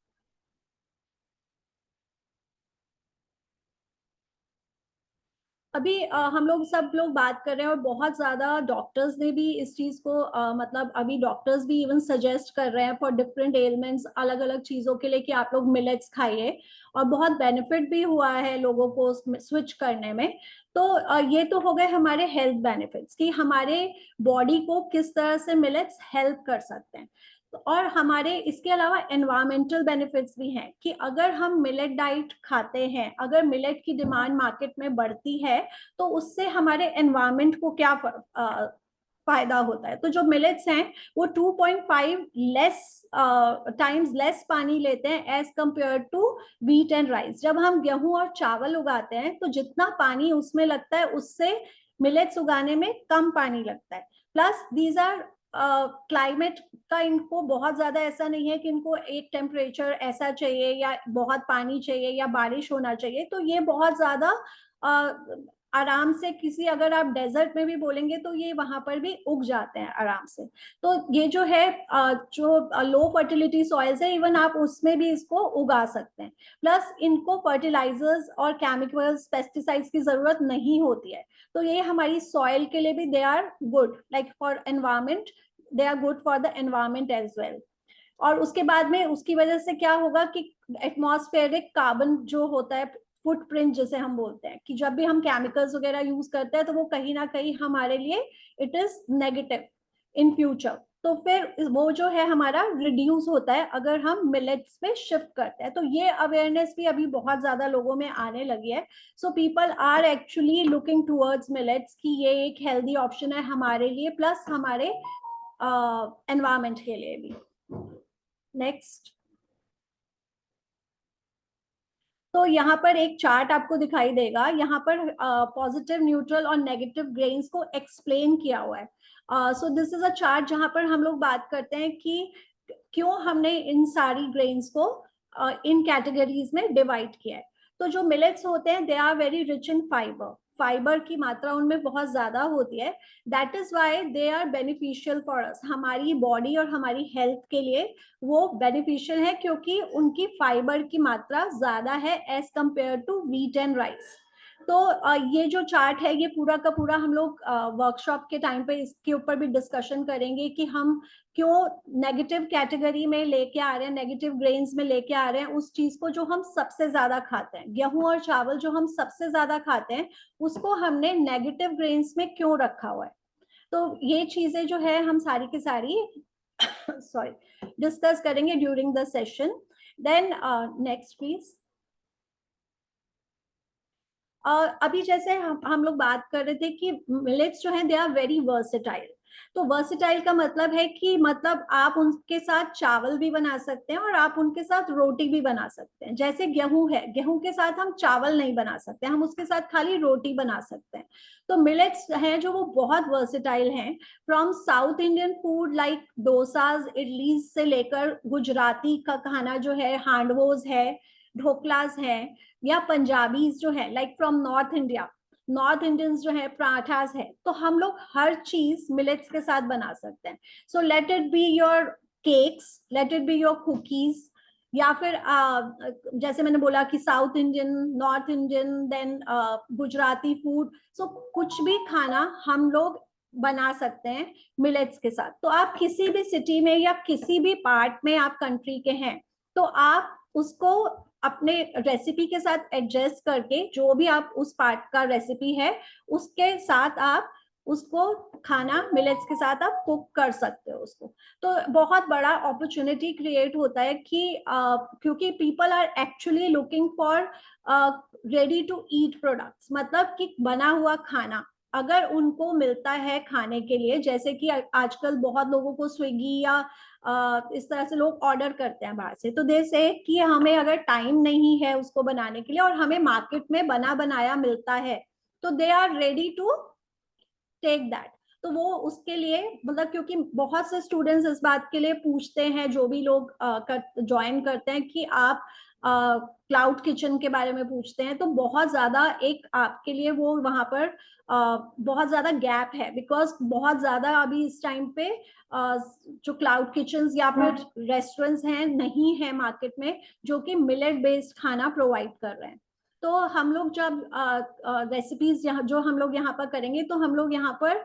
अभी हम लोग सब लोग बात कर रहे हैं, और बहुत ज्यादा डॉक्टर्स ने भी इस चीज को मतलब अभी डॉक्टर्स भी इवन सजेस्ट कर रहे हैं फॉर डिफरेंट एलिमेंट्स, अलग अलग चीजों के लिए, कि आप लोग मिलेट्स खाइए, और बहुत बेनिफिट भी हुआ है लोगों को स्विच करने में। तो ये तो हो गए हमारे हेल्थ बेनिफिट्स कि हमारे बॉडी को किस तरह से मिलेट्स हेल्प कर सकते हैं। और हमारे इसके अलावा एनवायरमेंटल बेनिफिट्स भी हैं कि अगर हम मिलेट डाइट खाते हैं, अगर मिलेट की डिमांड मार्केट में बढ़ती है, तो उससे हमारे एनवायरमेंट को क्या फायदा होता है। तो जो मिलेट्स हैं वो 2.5 टाइम्स लेस पानी लेते हैं as compare to wheat and rice. जब हम गेहूं और चावल उगाते हैं तो जितना पानी उसमें लगता है, उससे मिलेट्स उगाने में कम पानी लगता है। प्लस दीज आर क्लाइमेट का इनको बहुत ज्यादा ऐसा नहीं है कि इनको एक टेम्परेचर ऐसा चाहिए या बहुत पानी चाहिए या बारिश होना चाहिए, तो ये बहुत ज्यादा आराम से किसी, अगर आप डेजर्ट में भी बोलेंगे तो ये वहां पर भी उग जाते हैं आराम से। तो ये जो है जो लो फर्टिलिटी सॉइल्स है, इवन आप उसमें भी इसको उगा सकते हैं। प्लस इनको फर्टिलाइजर्स और केमिकल्स, पेस्टिसाइड्स की जरूरत नहीं होती है। तो ये हमारी सॉइल के लिए भी they are good, like for environment, they are good for the environment as well. और उसके बाद में उसकी वजह से क्या होगा कि एटमॉस्फेरिक कार्बन जो होता है, फुटप्रिंट जिसे हम बोलते हैं, कि जब भी हम केमिकल्स वगैरह यूज करते हैं तो वो कहीं ना कहीं हमारे लिए it is negative in future. तो फिर वो जो है हमारा रिड्यूस होता है अगर हम मिलेट्स पे शिफ्ट करते हैं। तो ये अवेयरनेस भी अभी बहुत ज्यादा लोगों में आने लगी है। So people are actually looking towards millets कि ये एक हेल्दी ऑप्शन है हमारे लिए, प्लस हमारे एनवायरमेंट के लिए भी। नेक्स्ट, तो यहाँ पर एक चार्ट आपको दिखाई देगा, यहाँ पर पॉजिटिव, न्यूट्रल और नेगेटिव ग्रेन्स को एक्सप्लेन किया हुआ है। So this is a chart जहां पर हम लोग बात करते हैं कि क्यों हमने इन सारी ग्रेन्स को इन कैटेगरीज में डिवाइड किया है। तो जो मिलेट्स होते हैं they are very rich in fibre, fibre की मात्रा उनमें बहुत ज्यादा होती है। That is why they are beneficial for us, हमारी बॉडी और हमारी हेल्थ के लिए वो बेनिफिशियल है क्योंकि उनकी फाइबर की मात्रा ज्यादा है as compare to wheat and rice. तो ये जो चार्ट है ये पूरा का पूरा हम लोग वर्कशॉप के टाइम पे इसके ऊपर भी डिस्कशन करेंगे कि हम क्यों नेगेटिव कैटेगरी में लेके आ रहे हैं, नेगेटिव ग्रेन्स में लेके आ रहे हैं उस चीज को जो हम सबसे ज्यादा खाते हैं। गेहूं और चावल जो हम सबसे ज्यादा खाते हैं उसको हमने नेगेटिव ग्रेन्स में क्यों रखा हुआ है। तो ये चीजें जो है हम सारी की सारी सॉरी डिस्कस करेंगे during the session. Then next please. अभी जैसे हम लोग बात कर रहे थे कि मिलेट्स जो हैं दे आर वेरी वर्सेटाइल। तो वर्सेटाइल का मतलब है कि मतलब आप उनके साथ चावल भी बना सकते हैं और आप उनके साथ रोटी भी बना सकते हैं। जैसे गेहूं है, गेहूं के साथ हम चावल नहीं बना सकते, हम उसके साथ खाली रोटी बना सकते हैं। तो मिलेट्स हैं जो वो बहुत वर्सेटाइल हैं। From South Indian food like dosas, idli से लेकर गुजराती का खाना जो है, हांडवोज है, ढोकलास है, या पंजाबीज जो है like from north India, north Indians जो है पराठास है, तो हम लोग हर चीज मिलेट्स के साथ बना सकते हैं। So let it be your cakes, let it be your cookies, या फिर जैसे मैंने बोला कि south Indian, north Indian, then Gujarati food, so कुछ भी खाना हम लोग बना सकते हैं मिलेट्स के साथ। तो आप किसी भी सिटी में या किसी भी पार्ट में आप कंट्री के हैं तो आप उसको अपने रेसिपी के साथ एडजस्ट करके, जो भी आप उस पार्ट का रेसिपी है उसके साथ आप उसको खाना मिलेट्स के साथ आप कुक कर सकते हो उसको। तो बहुत बड़ा अपॉर्चुनिटी क्रिएट होता है कि क्योंकि people are actually looking for ready to eat products, मतलब कि बना हुआ खाना अगर उनको मिलता है खाने के लिए, जैसे कि आजकल बहुत लोगों को स्विगी या इस तरह से लोग ऑर्डर करते हैं बाहर से, तो दे से कि हमें अगर टाइम नहीं है उसको बनाने के लिए और हमें मार्केट में बना बनाया मिलता है तो they are ready to take that. तो वो उसके लिए मतलब, क्योंकि बहुत से स्टूडेंट्स इस बात के लिए पूछते हैं, जो भी लोग ज्वाइन करते हैं कि आप क्लाउड किचन के बारे में पूछते हैं, तो बहुत ज्यादा एक आपके लिए वो वहां पर बहुत ज्यादा गैप है, बिकॉज बहुत ज्यादा अभी इस टाइम पे जो क्लाउड किचन या फिर रेस्टोरेंट्स हैं नहीं है मार्केट में जो कि मिलेट बेस्ड खाना प्रोवाइड कर रहे हैं। तो हम लोग जब रेसिपीज जो हम लोग यहाँ पर करेंगे, तो हम लोग यहाँ पर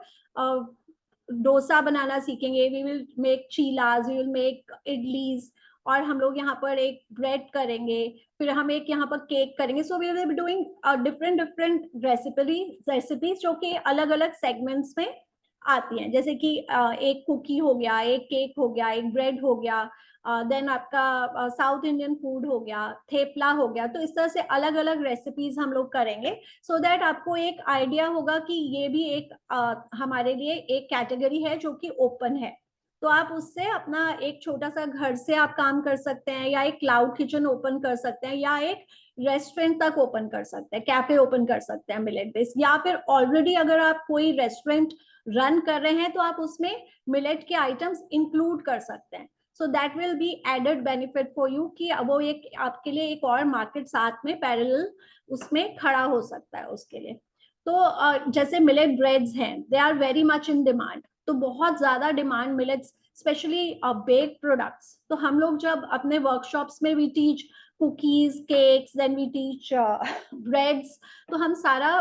डोसा बनाना सीखेंगे, we will make chillas, we will make idlis, और हम लोग यहाँ पर एक ब्रेड करेंगे, फिर हम एक यहाँ पर केक करेंगे। So we will be doing different different recipes जो कि अलग अलग सेगमेंट्स में आती हैं, जैसे कि एक कुकी हो गया, एक केक हो गया, एक ब्रेड हो गया, देन आपका साउथ इंडियन फूड हो गया, थेपला हो गया। तो इस तरह से अलग अलग रेसिपीज हम लोग करेंगे सो दैट आपको एक आइडिया होगा कि ये भी एक हमारे लिए एक कैटेगरी है जो कि ओपन है। तो आप उससे अपना एक छोटा सा घर से आप काम कर सकते हैं, या एक क्लाउड किचन ओपन कर सकते हैं, या एक रेस्टोरेंट तक ओपन कर सकते हैं, कैफे ओपन कर सकते हैं मिलेट बेस्ड, या फिर ऑलरेडी अगर आप कोई रेस्टोरेंट रन कर रहे हैं तो आप उसमें मिलेट के आइटम्स इंक्लूड कर सकते हैं. So that will be added benefit for you कि वो एक आपके लिए एक और मार्केट साथ में पैरेलल उसमें खड़ा हो सकता है उसके लिए. तो जैसे मिलेट ब्रेड्स हैं, they are very much in demand. तो बहुत ज्यादा demand millets, specially bake products. तो हम लोग जब अपने वर्कशॉप्स में we teach cookies, cakes, then we teach breads, तो हम सारा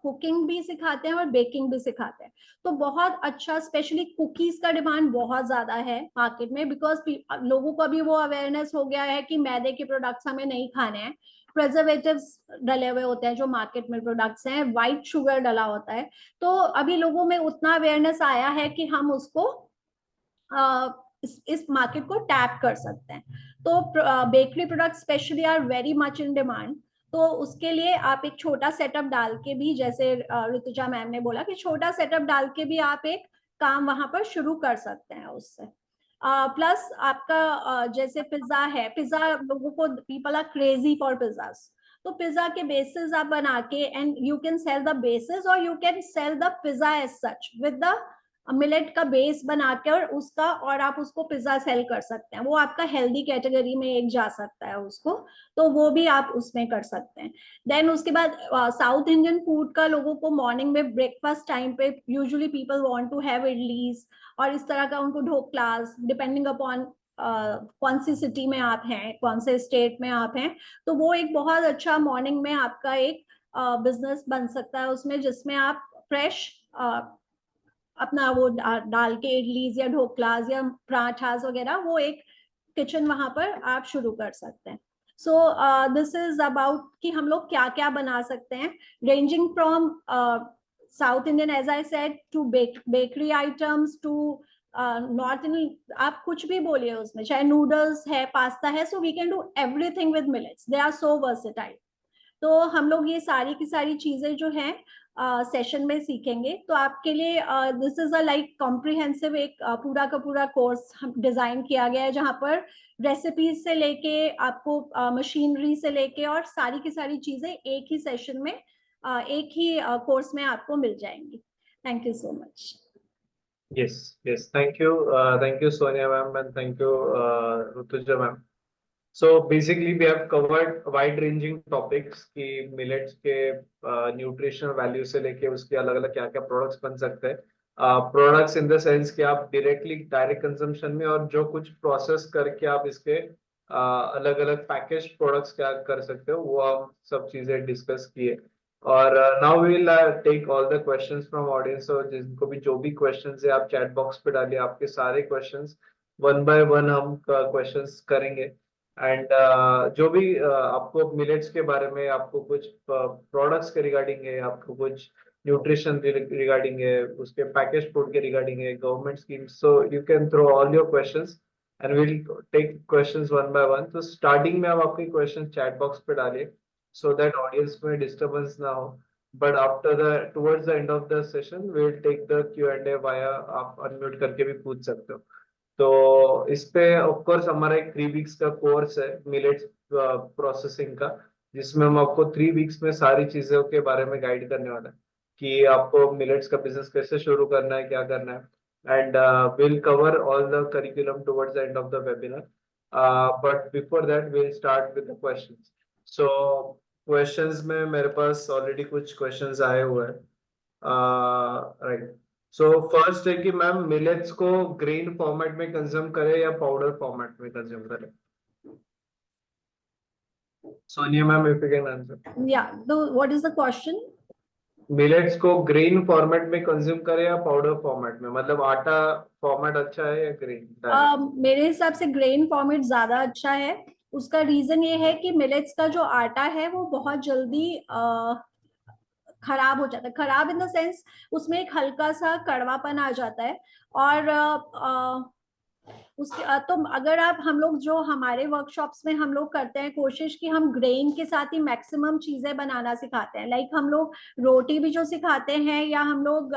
कुकिंग भी सिखाते हैं और बेकिंग भी सिखाते हैं. तो बहुत अच्छा, स्पेशली कुकीज का डिमांड बहुत ज्यादा है मार्केट में, बिकॉज लोगों को अभी वो अवेयरनेस हो गया है कि मैदे के प्रोडक्ट्स हमें नहीं खाने हैं, प्रिजर्वेटिव्स डले हुए होते हैं जो मार्केट में प्रोडक्ट्स हैं, व्हाइट शुगर डला होता है. तो अभी लोगों में उतना अवेयरनेस आया है कि हम उसको इस मार्केट को टैप कर सकते हैं. तो bakery product specially are very much in demand. तो उसके लिए आप एक छोटा सेटअप डाल के भी, जैसे ऋतुजा मैम ने बोला कि छोटा सेटअप डाल के भी आप एक काम वहां पर शुरू कर सकते हैं उससे. प्लस आपका जैसे पिज्जा है, पिज्जा लोगों को, people are crazy for pizzas. तो पिज्जा के बेसिस आप बना के, and you can sell the basis और you can sell the pizza as such with the millet का बेस बना के, और उसका, और आप उसको पिज्जा सेल कर सकते हैं. वो आपका हेल्दी कैटेगरी में एक जा सकता है उसको, तो वो भी आप उसमें कर सकते हैं. देन उसके बाद साउथ इंडियन फूड का लोगों को मॉर्निंग में ब्रेकफास्ट टाइम पे usually people want to have idlis और इस तरह का उनको ढोकलास, डिपेंडिंग अपॉन कौन सी सिटी में आप हैं, कौन से स्टेट में आप हैं. तो वो एक बहुत अच्छा मॉर्निंग में आपका एक बिजनेस बन सकता है उसमें, जिसमें आप फ्रेश अपना वो डाल के इडलीज या ढोकलास या पराठास वगैरह, वो एक किचन वहां पर आप शुरू कर सकते हैं. सो दिस इज अबाउट कि हम लोग क्या क्या बना सकते हैं, ranging from South Indian, as I said, to bakery items, to North Indian. आप कुछ भी बोलिए उसमें, चाहे नूडल्स है, पास्ता है. So we can do everything with millets, they are so versatile. तो हम लोग ये सारी की सारी चीजें जो हैं सेशन में सीखेंगे. तो आपके लिए this is a like comprehensive एक पूरा का पूरा कोर्स डिजाइन किया गया है, जहाँ पर रेसिपीज से लेके आपको मशीनरी से लेके और सारी की सारी चीजें एक ही सेशन में, एक ही कोर्स में आपको मिल जाएंगी. Thank you so much. Yes, yes. Thank you, Sonia ma'am, and thank you, Rutuja ma'am. So basically, we have covered wide-ranging topics कि millets के nutritional value से लेके उसके अलग-अलग क्या-क्या products बन सकते हैं. Products in the sense कि आप directly direct consumption में, और जो कुछ process करके आप इसके अलग-अलग packaged products क्या कर सकते हो, वो हम सब चीजें discuss किए. और now we will take all the questions from audience. और जिनको भी जो भी क्वेश्चंस है आप चैट बॉक्स पे डालिए, आपके सारे क्वेश्चंस वन बाय वन हम क्वेश्चंस करेंगे. एंड जो भी आपको मिलेट्स के बारे में, आपको कुछ प्रोडक्ट्स के रिगार्डिंग है, आपको कुछ न्यूट्रिशन रिगार्डिंग है, उसके पैकेज फूड के रिगार्डिंग है, government schemes, so you can throw all your questions and will take questions one by one. तो स्टार्टिंग में आप आपके क्वेश्चन चैट बॉक्स पे डालिए so that audience में disturbance ना हो. But after towards the end of the session, we'll take the Q&A via, आप unmute करके भी पूछ सकते हो. तो इस पे of course हमारा एक 3 weeks का कोर्स है मिलेट्स प्रोसेसिंग का, जिसमें हम आपको 3 weeks में सारी चीजों के बारे में गाइड करने वाला है कि आपको मिलेट्स का बिजनेस कैसे शुरू करना है, क्या करना है. And we'll cover all the curriculum towards the end of the webinar. But before that, we'll start with the questions. So questions में मेरे पास ऑलरेडी कुछ क्वेश्चंस आए हुए हैं. राइट. सो फर्स्ट है कि मैम मिलेट्स को ग्रेन फॉर्मेट में कंज्यूम करें या पाउडर फॉर्मेट में कंज्यूम करें. Sonia ma'am, if you can answer. Yeah, what is the question? Millets को ग्रेन फॉर्मेट में कंज्यूम करें या पाउडर फॉर्मेट में, मतलब आटा फॉर्मेट अच्छा है या ग्रेन? मेरे हिसाब से ग्रेन फॉर्मेट ज्यादा अच्छा है. उसका रीजन ये है कि मिलेट्स का जो आटा है वो बहुत जल्दी खराब हो जाता है. खराब इन द सेंस उसमें एक हल्का सा कड़वापन आ जाता है, और उसके तो अगर आप हम लोग जो हमारे वर्कशॉप्स में हम लोग करते हैं कोशिश कि हम ग्रेन के साथ ही मैक्सिमम चीजें बनाना सिखाते हैं, लाइक हम लोग रोटी भी जो सिखाते हैं या हम लोग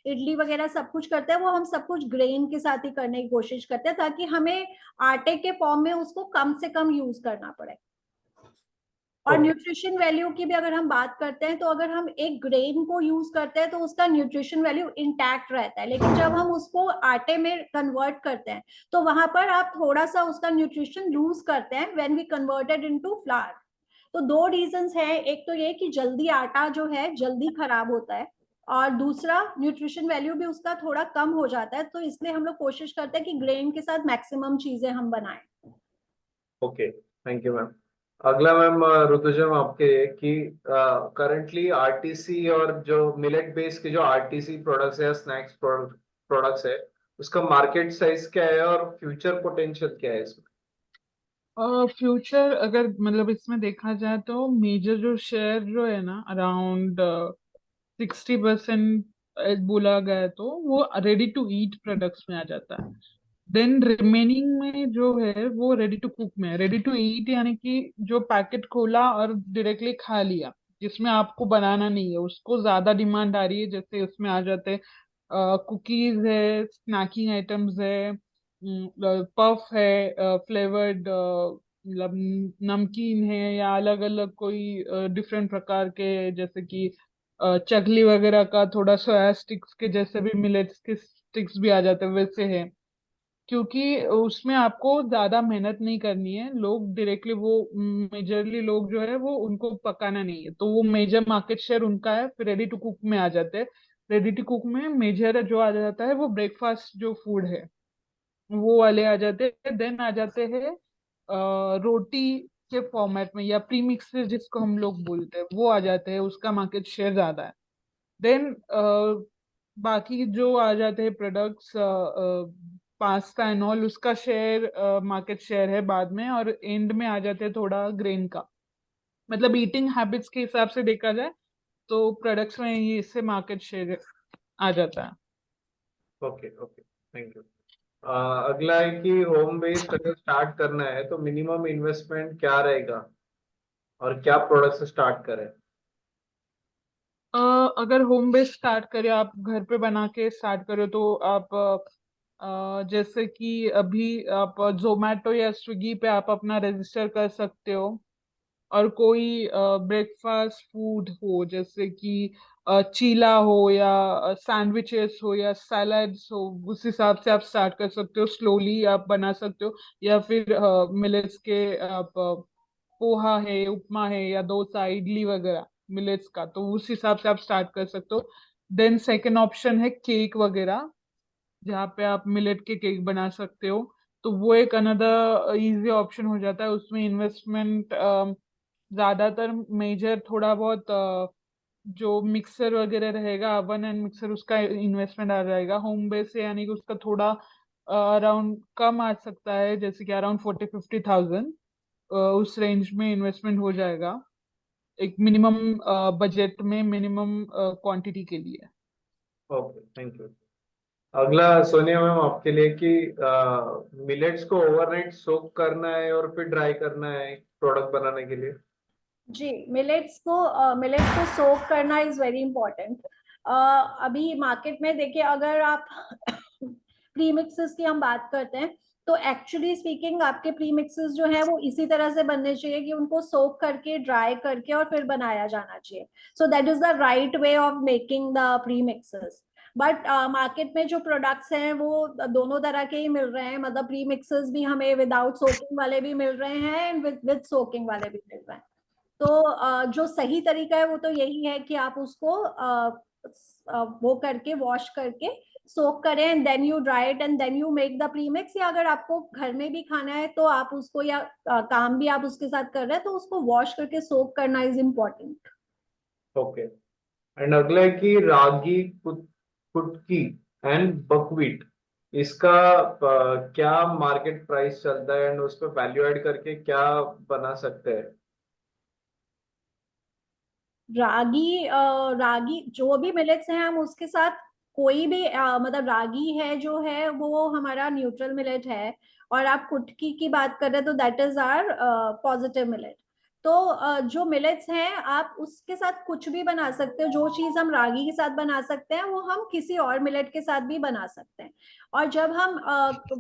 इडली वगैरह सब कुछ करते हैं वो हम सब कुछ ग्रेन के साथ ही करने की कोशिश करते हैं ताकि हमें आटे के फॉर्म में उसको कम से कम यूज करना पड़े। और ओके न्यूट्रिशन वैल्यू की भी अगर हम बात करते हैं तो अगर हम एक ग्रेन को यूज करते हैं तो उसका न्यूट्रिशन वैल्यू इंटैक्ट रहता है, लेकिन जब हम उसको आटे में कन्वर्ट करते हैं तो वहां पर आप थोड़ा सा उसका न्यूट्रिशन लूज करते हैं when we converted into flour. तो दो रीजंस हैं, एक तो ये कि जल्दी आटा जो है जल्दी खराब होता है और दूसरा न्यूट्रिशन वैल्यू भी उसका थोड़ा कम हो जाता है, तो इसलिए हम लोग कोशिश करते हैं कि ग्रेन के साथ मैक्सिमम चीजें हम बनाएं। Okay, thank you ma'am. अगला मैम ऋतुजा मैम आपके कि करंटली आरटीसी और जो मिलेट बेस्ड के जो आरटीसी प्रोडक्ट्स है या स्नैक्स प्रोडक्ट्स है उसका मार्केट साइज क्या है और फ्यूचर पोटेंशियल क्या है इसमें? फ्यूचर अगर मतलब इसमें देखा जाए तो मेजर जो शेयर जो है ना अराउंड 60% बोला गया है, तो वो रेडी टू ईट प्रोडक्ट्स में आ जाता है। देन रिमेनिंग में जो है वो रेडी टू कुक में है। रेडी टू ईट यानी कि जो पैकेट खोला और डायरेक्टली खा लिया, जिसमें आपको बनाना नहीं है, उसको ज्यादा डिमांड आ रही है। जैसे उसमें आ जाते हैं कुकीज है, स्नैकिंग आइटम्स है, पफ है, फ्लेवर्ड मतलब नमकीन है, या अलग अलग कोई डिफरेंट प्रकार के, जैसे कि चकली वगैरह का थोड़ा सोया स्टिक्स के जैसे भी मिलेट्स के स्टिक्स भी आ जाते हैं वैसे है। क्योंकि उसमें आपको ज्यादा मेहनत नहीं करनी है, लोग डायरेक्टली वो मेजरली लोग जो है वो उनको पकाना नहीं है, तो वो मेजर मार्केट शेयर उनका है। फिर रेडी टू कुक में आ जाते हैं। रेडी टू कुक में मेजर जो आ जाता है वो ब्रेकफास्ट जो फूड है वो वाले आ जाते हैं। देन आ जाते हैं रोटी के फॉर्मेट में या प्रीमिक्स जिसको हम लोग बोलते हैं वो आ जाते हैं, उसका मार्केट शेयर ज्यादा है। देन बाकी जो आ जाते हैं प्रोडक्ट्स पास्ता एंड ऑल, उसका शेयर मार्केट शेयर है बाद में, और एंड में आ जाते हैं थोड़ा ग्रेन का। मतलब ईटिंग हैबिट्स के हिसाब से देखा जाए तो प्रोडक्ट्स में ये इससे मार्केट शेयर आ जाता है। Okay okay, thank you. अगला है कि होम बेस्ड अगर स्टार्ट करना है तो मिनिमम इन्वेस्टमेंट क्या रहेगा और क्या प्रोडक्ट से स्टार्ट करें? अगर होम बेस्ड स्टार्ट करें, आप घर पे बना के स्टार्ट करें, तो आप जैसे कि अभी आप जोमेटो या स्विगी पे आप अपना रजिस्टर कर सकते हो। और कोई ब्रेकफास्ट फूड हो जैसे कि चीला हो या सैंडविचेस हो या सैलड्स हो, उस हिसाब से आप स्टार्ट कर सकते हो, स्लोली आप बना सकते हो। या फिर मिलेट्स के आप पोहा है, उपमा है, या डोसा इडली वगैरह मिलेट्स का, तो उस हिसाब से आप स्टार्ट कर सकते हो। देन सेकेंड ऑप्शन है केक वगैरह, जहाँ पे आप मिलेट के केक बना सकते हो। तो वो एक अनदर इजी ऑप्शन हो जाता है। उसमें इन्वेस्टमेंट ज्यादातर मेजर थोड़ा बहुत जो मिक्सर वगैरह रहेगा, अवन एंड मिक्सर, उसका इन्वेस्टमेंट आ जाएगा। होम बेस से यानी कि उसका थोड़ा अराउंड कम आ सकता है, जैसे कि अराउंड 40-50 थाउजेंड उस रेंज में इन्वेस्टमेंट हो जाएगा, एक मिनिमम बजट में मिनिमम क्वांटिटी के लिए। Okay, thank you. अगला सोनिया मैम आपके लिए कि मिलेट्स को ओवरनाइट सोक करना है और फिर ड्राई करना है प्रोडक्ट बनाने के लिए। जी, मिलेट्स को सोक करना इज वेरी इंपॉर्टेंट। अभी मार्केट में देखिए, अगर आप प्री मिक्सेस की हम बात करते हैं तो एक्चुअली स्पीकिंग आपके प्री मिक्सेस जो है वो इसी तरह से बनने चाहिए कि उनको सोक करके ड्राई करके और फिर बनाया जाना चाहिए। So that is the right way of making the pre mixes. But market में जो प्रोडक्ट्स हैं वो दोनों तरह के ही मिल रहे हैं, मतलब प्री मिक्सेस भी हमें विदाउट सोकिंग वाले भी मिल रहे हैं एंड विद सोकिंग वाले भी मिल रहे हैं। तो जो सही तरीका है वो तो यही है कि आप उसको वो करके वॉश करके सोक करें and then you dry it and then you make the premix. या अगर आपको घर में भी खाना है तो आप उसको, या काम भी आप उसके साथ कर रहे हैं तो उसको वॉश करके सोक करना इज इम्पोर्टेंट। ओके, एंड अगला है कि रागी कुटकी एंड बकवीट, इसका क्या मार्केट प्राइस चलता है एंड उस पर वैल्यू ऐड करके क्या बना सकते हैं? रागी जो भी मिलेट्स हैं हम उसके साथ कोई भी मतलब रागी है जो है वो हमारा न्यूट्रल मिलेट है, और आप कुटकी की बात कर रहे हैं तो that is our positive millet. तो जो मिलेट्स हैं आप उसके साथ कुछ भी बना सकते हो, जो चीज हम रागी के साथ बना सकते हैं वो हम किसी और मिलेट के साथ भी बना सकते हैं। और जब हम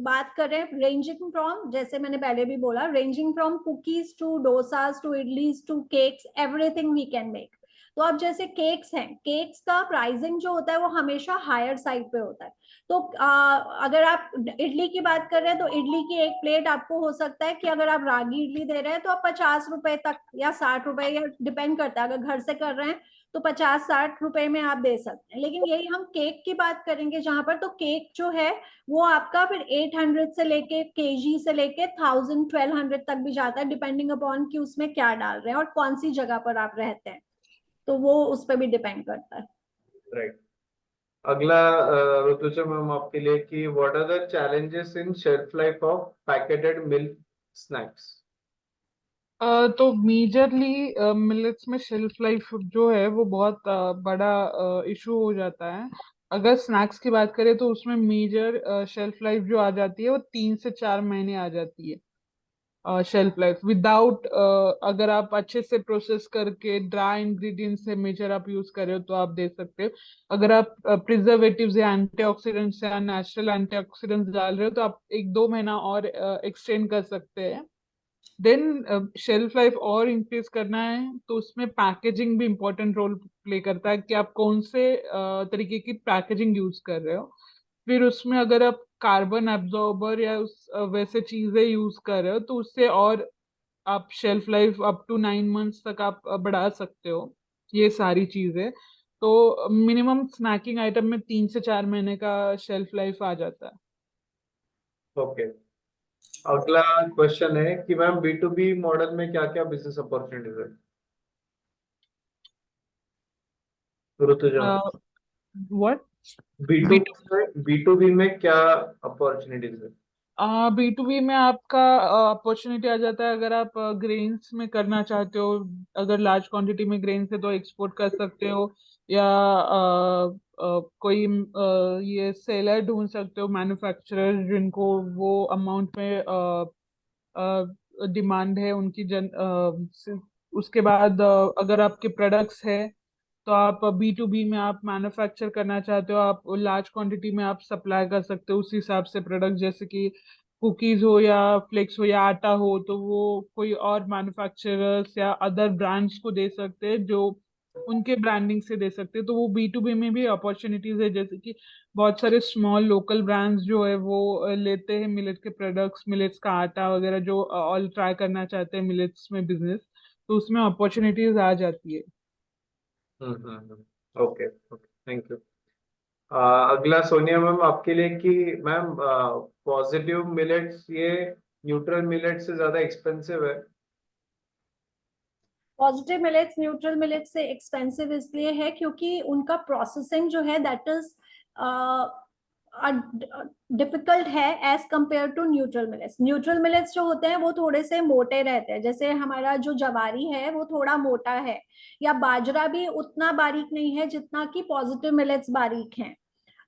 बात कर रहे हैं रेंजिंग फ्रॉम, जैसे मैंने पहले भी बोला, ranging from cookies to dosas to idlis to cakes, everything we can make. तो अब जैसे केक्स हैं, केक्स का प्राइसिंग जो होता है वो हमेशा हायर साइड पे होता है। तो अगर आप इडली की बात कर रहे हैं तो इडली की एक प्लेट आपको हो सकता है कि अगर आप रागी इडली दे रहे हैं तो आप 50 रुपए तक या 60 रुपए, या डिपेंड करता है, अगर घर से कर रहे हैं तो 50-60 रुपए में आप दे सकते हैं। लेकिन यही हम केक की बात करेंगे जहां पर, तो केक जो है वो आपका फिर 800 से लेके केजी से लेके 1000-1200 तक भी जाता है, डिपेंडिंग अपॉन कि उसमें क्या डाल रहे हैं और कौन सी जगह पर आप रहते हैं, तो वो उस पर भी डिपेंड करता है। राइट। अगला ऋतुजा मैम आपके लिए कि what are the challenges in shelf life of packeted milk snacks? तो मेजरली मिलेट्स में शेल्फ लाइफ जो है वो बहुत बड़ा इशू हो जाता है। अगर स्नैक्स की बात करें तो उसमें मेजर शेल्फ लाइफ जो आ जाती है वो 3 से 4 महीने आ जाती है शेल्फ लाइफ विदाउट, अगर आप अच्छे से प्रोसेस करके ड्राई इंग्रेडिएंट्स से मेजर आप यूज कर रहे हो तो आप दे सकते हो। अगर आप प्रिजर्वेटिव्स या एंटीऑक्सीडेंट्स या नेचुरल एंटीऑक्सीडेंट्स डाल रहे हो तो आप 1-2 महीना और एक्सटेंड कर सकते हैं। देन शेल्फ लाइफ और इंक्रीज करना है तो उसमें पैकेजिंग भी इम्पोर्टेंट रोल प्ले करता है कि आप कौन से तरीके की पैकेजिंग यूज कर रहे हो। फिर उसमें अगर आप कार्बन एब्जॉर्बर या वैसे चीजें यूज कर रहे हो तो उससे और आप shelf life up to 9 months तक आप बढ़ा सकते हो। ये सारी चीजें तो मिनिमम स्नैकिंग आइटम में 3 से 4 महीने का शेल्फ लाइफ आ जाता है। ओके। अगला क्वेश्चन है कि ma'am B to B model में क्या क्या बिजनेस अपॉर्चुनिटीज है? Rituja, what? B to B में क्या अपॉर्चुनिटीज है? बी टू बी में आपका अपॉर्चुनिटी आ जाता है अगर आप ग्रेन्स में करना चाहते हो। अगर लार्ज क्वांटिटी में ग्रेन्स है तो एक्सपोर्ट कर सकते हो, या कोई ये सेलर ढूंढ सकते हो, मैन्युफैक्चरर जिनको वो अमाउंट में डिमांड है उनकी उसके बाद अगर आपके प्रोडक्ट्स है तो आप बी टू बी में आप मैन्युफैक्चर करना चाहते हो, आप लार्ज क्वांटिटी में आप सप्लाई कर सकते हो उस हिसाब से प्रोडक्ट, जैसे कि कुकीज हो या फ्लेक्स हो या आटा हो तो वो कोई और मैन्युफैक्चरर्स या अदर ब्रांड्स को दे सकते हैं जो उनके ब्रांडिंग से दे सकते हैं। तो वो बी टू बी में भी अपॉर्चुनिटीज है, जैसे कि बहुत सारे स्मॉल लोकल ब्रांड्स जो है वो लेते हैं मिलेट के प्रोडक्ट्स, मिलेट्स का आटा वगैरह, जो ऑल ट्राई करना चाहते हैं मिलेट्स में बिजनेस, तो उसमें अपॉर्चुनिटीज आ जाती है। Okay okay, thank you. अगला सोनिया मैम आपके लिए कि मैम पॉजिटिव मिलेट्स ये न्यूट्रल मिलेट से ज्यादा एक्सपेंसिव है? पॉजिटिव मिलेट्स न्यूट्रल मिलेट्स से एक्सपेंसिव इसलिए है क्योंकि उनका प्रोसेसिंग जो है दैट इज डिफिकल्ट है as compare to neutral millets. Neutral millets जो होते हैं वो थोड़े से मोटे रहते हैं, जैसे हमारा जो जवारी है वो थोड़ा मोटा है, या बाजरा भी उतना बारीक नहीं है जितना कि पॉजिटिव मिलेट्स बारीक हैं।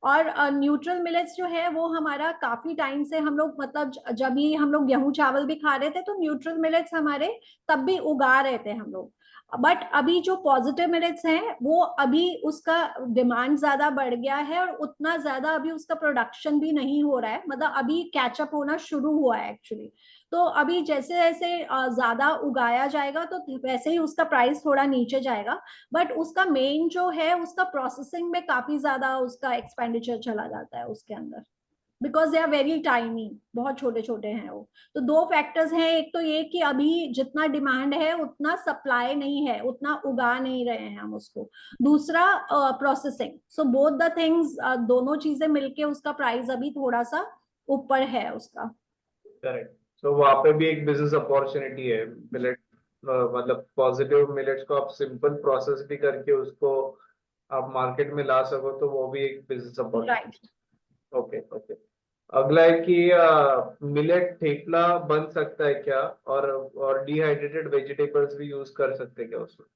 और न्यूट्रल मिलेट्स जो है वो हमारा काफी टाइम से हम लोग, मतलब जब भी हम लोग गेहूं चावल भी खा रहे थे तो न्यूट्रल मिलेट्स हमारे तब भी उगा रहे थे हम लोग। बट अभी जो पॉजिटिव मिलेट्स हैं वो अभी उसका डिमांड ज्यादा बढ़ गया है और उतना ज्यादा अभी उसका प्रोडक्शन भी नहीं हो रहा है, मतलब अभी कैचअप होना शुरू हुआ है एक्चुअली। तो अभी जैसे जैसे ज्यादा उगाया जाएगा तो वैसे ही उसका प्राइस थोड़ा नीचे जाएगा, बट उसका मेन जो है उसका प्रोसेसिंग में काफी ज्यादा उसका एक्सपेंडिचर चला जाता है उसके अंदर, because they are very tiny, बहुत छोटे छोटे हैं वो। तो दो फैक्टर्स हैं, एक तो ये कि अभी जितना डिमांड है उतना सप्लाई नहीं है, उतना उगा नहीं रहे हैं हम उसको। दूसरा processing, so both the things, दोनों चीजें मिलके उसका प्राइस अभी थोड़ा सा ऊपर है उसका। करेक्ट। तो वहाँ पे भी एक बिजनेस अपॉर्चुनिटी है मिलेट, मतलब पॉजिटिव मिलेट्स को आप सिंपल प्रोसेस भी करके उसको आप मार्केट में ला सको तो वो भी एक business right. Opportunity. Okay okay. अगला है कि मिलेट थेपला बन सकता है क्या, और डिहाइड्रेटेड वेजिटेबल्स भी यूज कर सकते हैं क्या उसमें?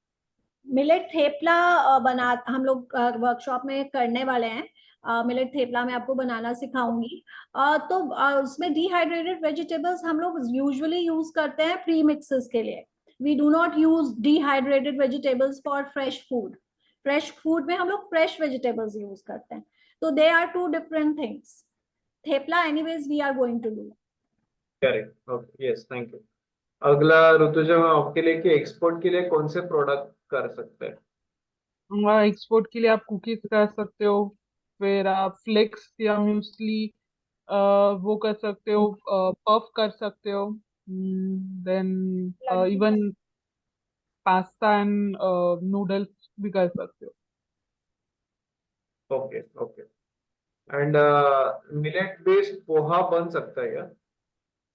मिलेट थेपला बना हम लोग वर्कशॉप में करने वाले हैं। मिलेट थेपला मैं आपको बनाना सिखाऊंगी। तो उसमें डिहाइड्रेटेड वेजिटेबल्स हम लोग यूजुअली यूज करते हैं प्री मिक्सेस के लिए। We do not use dehydrated vegetables for fresh food. Fresh food में हम लोग फ्रेश वेजिटेबल्स यूज करते हैं। तो they are two different things. Thepla anyways we are going to do. Correct, okay, yes, thank you. अगला Rituja ma'am आपके लिए कि एक्सपोर्ट के लिए कौन से प्रोडक्ट कर सकते हैं? एक्सपोर्ट के लिए आप कुकीज कर सकते हो, फिर आप फ्लेक्स या म्यूसली वो कर सकते हो, पफ कर सकते हो, then laddu. Even pasta and noodles भी कर सकते हो। Okay, okay. And millet based poha बन सकता है क्या?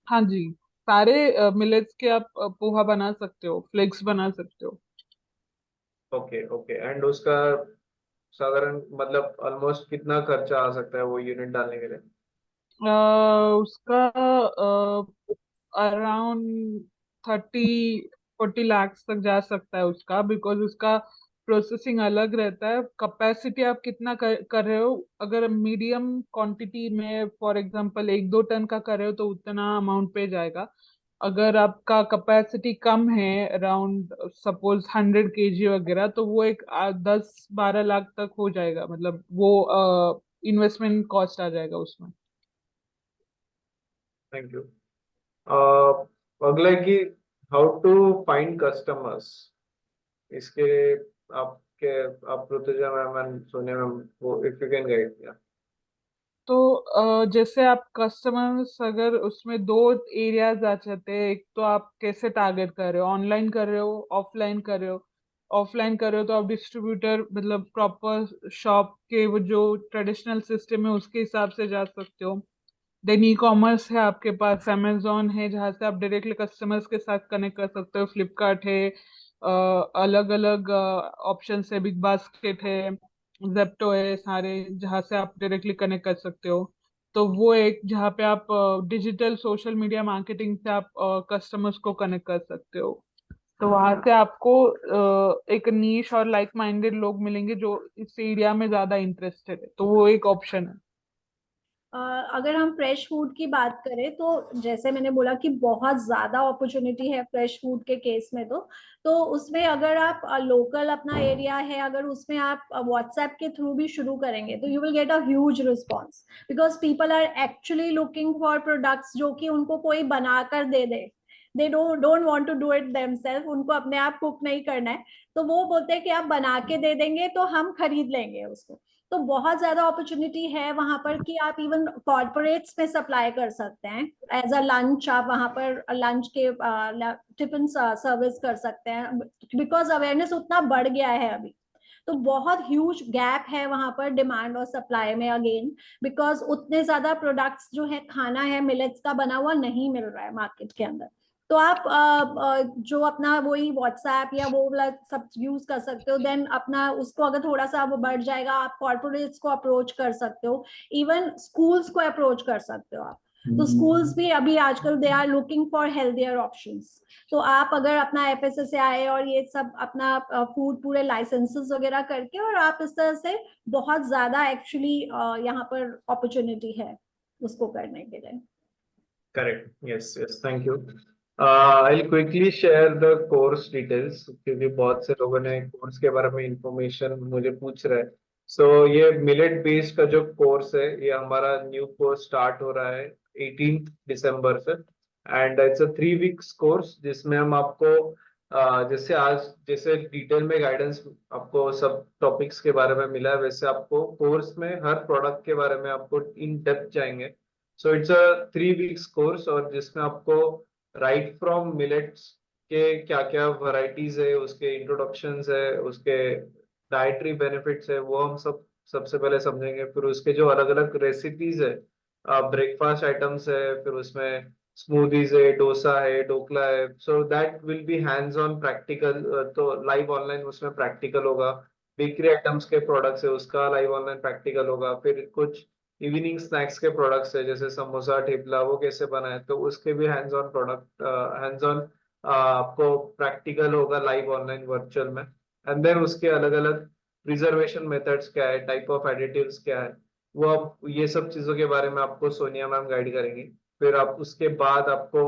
हाँ जी, सारे मिलेट्स के आप पोहा बना सकते हो, फ्लेक्स बना सकते हो। Okay, okay. एंड उसका साधारण मतलब ऑलमोस्ट कितना खर्चा आ सकता है वो यूनिट डालने के लिए? उसका अराउंड 30-40 लाख तक जा सकता है उसका, बिकॉज उसका प्रोसेसिंग अलग रहता है। कैपेसिटी आप कितना कर रहे हो, अगर मीडियम क्वांटिटी में फॉर एग्जांपल 1-2 टन का कर रहे हो तो उतना अमाउंट पे जाएगा। अगर आपका कैपेसिटी कम है, अराउंड सपोज 100 kg वगैरह, तो वो एक 10-12 लाख तक हो जाएगा, मतलब वो इन्वेस्टमेंट कॉस्ट आ जाएगा उसमें। Thank you. अगला है कि हाउ टू फाइंड कस्टमर्स। इसके आपके आप Rutuja ma'am and Sonia ma'am वो इफ यू कैन गाइड किया। तो जैसे आप कस्टमर्स अगर उसमें दो एरियाज आ जाते हैं, एक तो आप कैसे टारगेट कर रहे हो, ऑनलाइन कर रहे हो, ऑफलाइन कर रहे हो। ऑफलाइन कर रहे हो तो आप डिस्ट्रीब्यूटर मतलब प्रॉपर शॉप के वो जो ट्रेडिशनल सिस्टम है उसके हिसाब से जा सकते हो। देन ई कॉमर्स है आपके पास, अमेजोन है जहाँ से आप डायरेक्टली कस्टमर्स के साथ कनेक्ट कर सकते हो, फ्लिपकार्ट है, अलग अलग ऑप्शन है, बिग बास्केट है, जेप्टो है, सारे जहाँ से आप डायरेक्टली कनेक्ट कर सकते हो। तो वो एक जहाँ पे आप डिजिटल सोशल मीडिया मार्केटिंग से आप कस्टमर्स को कनेक्ट कर सकते हो। तो वहां से आपको एक नीश और लाइक माइंडेड लोग मिलेंगे जो इस एरिया में ज्यादा इंटरेस्टेड है, तो वो एक ऑप्शन है। अगर हम फ्रेश फूड की बात करें तो जैसे मैंने बोला कि बहुत ज्यादा अपॉर्चुनिटी है फ्रेश फूड के केस में। तो उसमें अगर आप लोकल अपना एरिया है, अगर उसमें आप व्हाट्सएप के थ्रू भी शुरू करेंगे तो you will get a huge response, because people are actually looking for products जो कि उनको कोई बनाकर दे दे। They don't want to do it themselves, उनको अपने आप कुक नहीं करना है। तो वो बोलते हैं कि आप बना के दे देंगे तो हम खरीद लेंगे उसको। तो बहुत ज्यादा अपॉर्चुनिटी है वहां पर कि आप इवन कॉर्पोरेट्स में सप्लाई कर सकते हैं। एज अ लंच आप वहां पर लंच के टिफिन सर्विस कर सकते हैं, बिकॉज अवेयरनेस उतना बढ़ गया है अभी। तो बहुत ह्यूज गैप है वहां पर डिमांड और सप्लाई में अगेन, बिकॉज उतने ज्यादा प्रोडक्ट्स जो है खाना है मिलेट्स का बना हुआ नहीं मिल रहा है मार्केट के अंदर। तो आप जो अपना वही व्हाट्सएप या वो वाला सब यूज कर सकते हो। देन अपना उसको अगर थोड़ा सा वो बढ़ जाएगा, आप कॉर्पोरेट्स को अप्रोच कर सकते हो, इवन स्कूल्स को अप्रोच कर सकते हो आप। तो स्कूल्स भी अभी आजकल they are looking for healthier options. तो आप अगर अपना एफएसएसएआई और ये सब अपना फूड पूरे लाइसेंसेस वगैरह करके, और आप इस तरह से बहुत ज्यादा एक्चुअली यहाँ पर अपॉर्चुनिटी है उसको करने के लिए। Correct, yes, yes, thank you. I quickly share the course details क्योंकि बहुत से लोगों ने कोर्स के बारे में इंफॉर्मेशन मुझे पूछ रहे हैं। सो ये मिलेट बेस्ड का जो कोर्स है ये हमारा न्यू कोर्स स्टार्ट हो रहा है 18 दिसंबर से। And it's a 3 weeks course जिसमें हम आपको जैसे आज जैसे डिटेल में गाइडेंस आपको सब टॉपिक्स के बारे में मिला है, वैसे आपको कोर्स में हर प्रोडक्ट के बारे में आपको इन डेप्थ जाएंगे। So it's a 3 weeks course और जिसमें आपको राइट फ्रॉम मिलेट्स के क्या क्या वैरायटीज है, उसके इंट्रोडक्शंस है, उसके डाइटरी बेनिफिट्स है, वो हम सब सबसे पहले समझेंगे। फिर उसके जो अलग अलग रेसिपीज है, ब्रेकफास्ट आइटम्स है, फिर उसमें स्मूदीज है, डोसा है, ढोकला है, सो that will B hands on practical. तो लाइव ऑनलाइन उसमें प्रैक्टिकल होगा। बेकरी आइटम्स के प्रोडक्ट्स है उसका लाइव ऑनलाइन प्रैक्टिकल होगा। फिर कुछ इवनिंग स्नैक्स के प्रोडक्ट्स है जैसे समोसा ठेपला वो कैसे बनाए तो उसके भी hands on product hands on आपको प्रैक्टिकल होगा लाइव ऑनलाइन वर्चुअल में। एंड देन उसके अलग अलग प्रिजर्वेशन मेथड्स क्या है, टाइप ऑफ एडिटिव्स क्या है, वो आप ये सब चीजों के बारे में आपको सोनिया मैम गाइड करेंगी। फिर आप उसके बाद आपको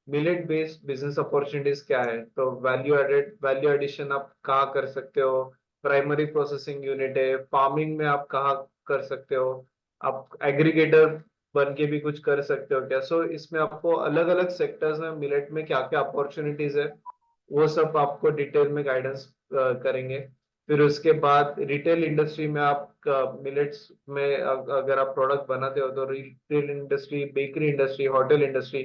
मिलेट बेस्ड बिजनेस अपॉर्चुनिटीज क्या है, तो वैल्यू एडिशन आप कहाँ कर सकते हो, प्राइमरी प्रोसेसिंग यूनिट है, फार्मिंग में आप कहाँ कर सकते हो, आप एग्रीगेटर बन के भी कुछ कर सकते हो क्या। सो इसमें आपको अलग अलग सेक्टर्स में मिलेट में क्या क्या अपॉर्चुनिटीज है वो सब आपको डिटेल में गाइडेंस करेंगे। फिर उसके बाद रिटेल इंडस्ट्री में आप मिलेट्स में अगर आप प्रोडक्ट बनाते हो तो retail industry, bakery industry, hotel industry,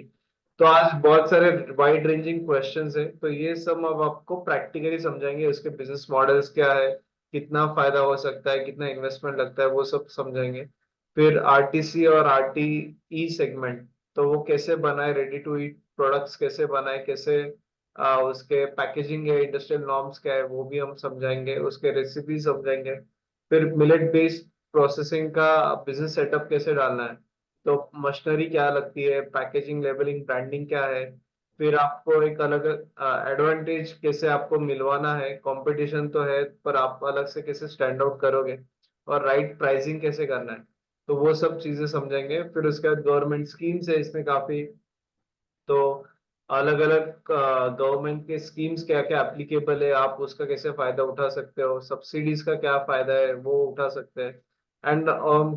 तो आज बहुत सारे वाइड रेंजिंग क्वेश्चंस है, तो ये सब अब आपको प्रैक्टिकली समझाएंगे। उसके बिजनेस मॉडल्स क्या है, कितना फायदा हो सकता है, कितना इन्वेस्टमेंट लगता है, वो सब समझाएंगे। फिर आरटीसी और आरटीई सेगमेंट, तो वो कैसे बनाए, रेडी टू ईट प्रोडक्ट्स कैसे बनाए, कैसे उसके पैकेजिंग है, इंडस्ट्रियल नॉर्म्स क्या है, वो भी हम समझाएंगे, उसके रेसिपी समझाएंगे। फिर मिलेट बेस्ड प्रोसेसिंग का बिजनेस सेटअप कैसे डालना है, तो मशीनरी क्या लगती है, पैकेजिंग, लेबलिंग, ब्रांडिंग क्या है। फिर आपको एक अलग एडवांटेज कैसे आपको मिलवाना है, कंपटीशन तो है पर आप अलग से कैसे स्टैंड आउट करोगे, और राइट प्राइसिंग कैसे करना है, तो वो सब चीजें समझेंगे। फिर उसके बाद गवर्नमेंट स्कीम्स है इसमें काफी, तो अलग अलग गवर्नमेंट के स्कीम्स क्या क्या एप्लीकेबल है, आप उसका कैसे फायदा उठा सकते हो, सब्सिडीज का क्या फायदा है वो उठा सकते हैं। एंड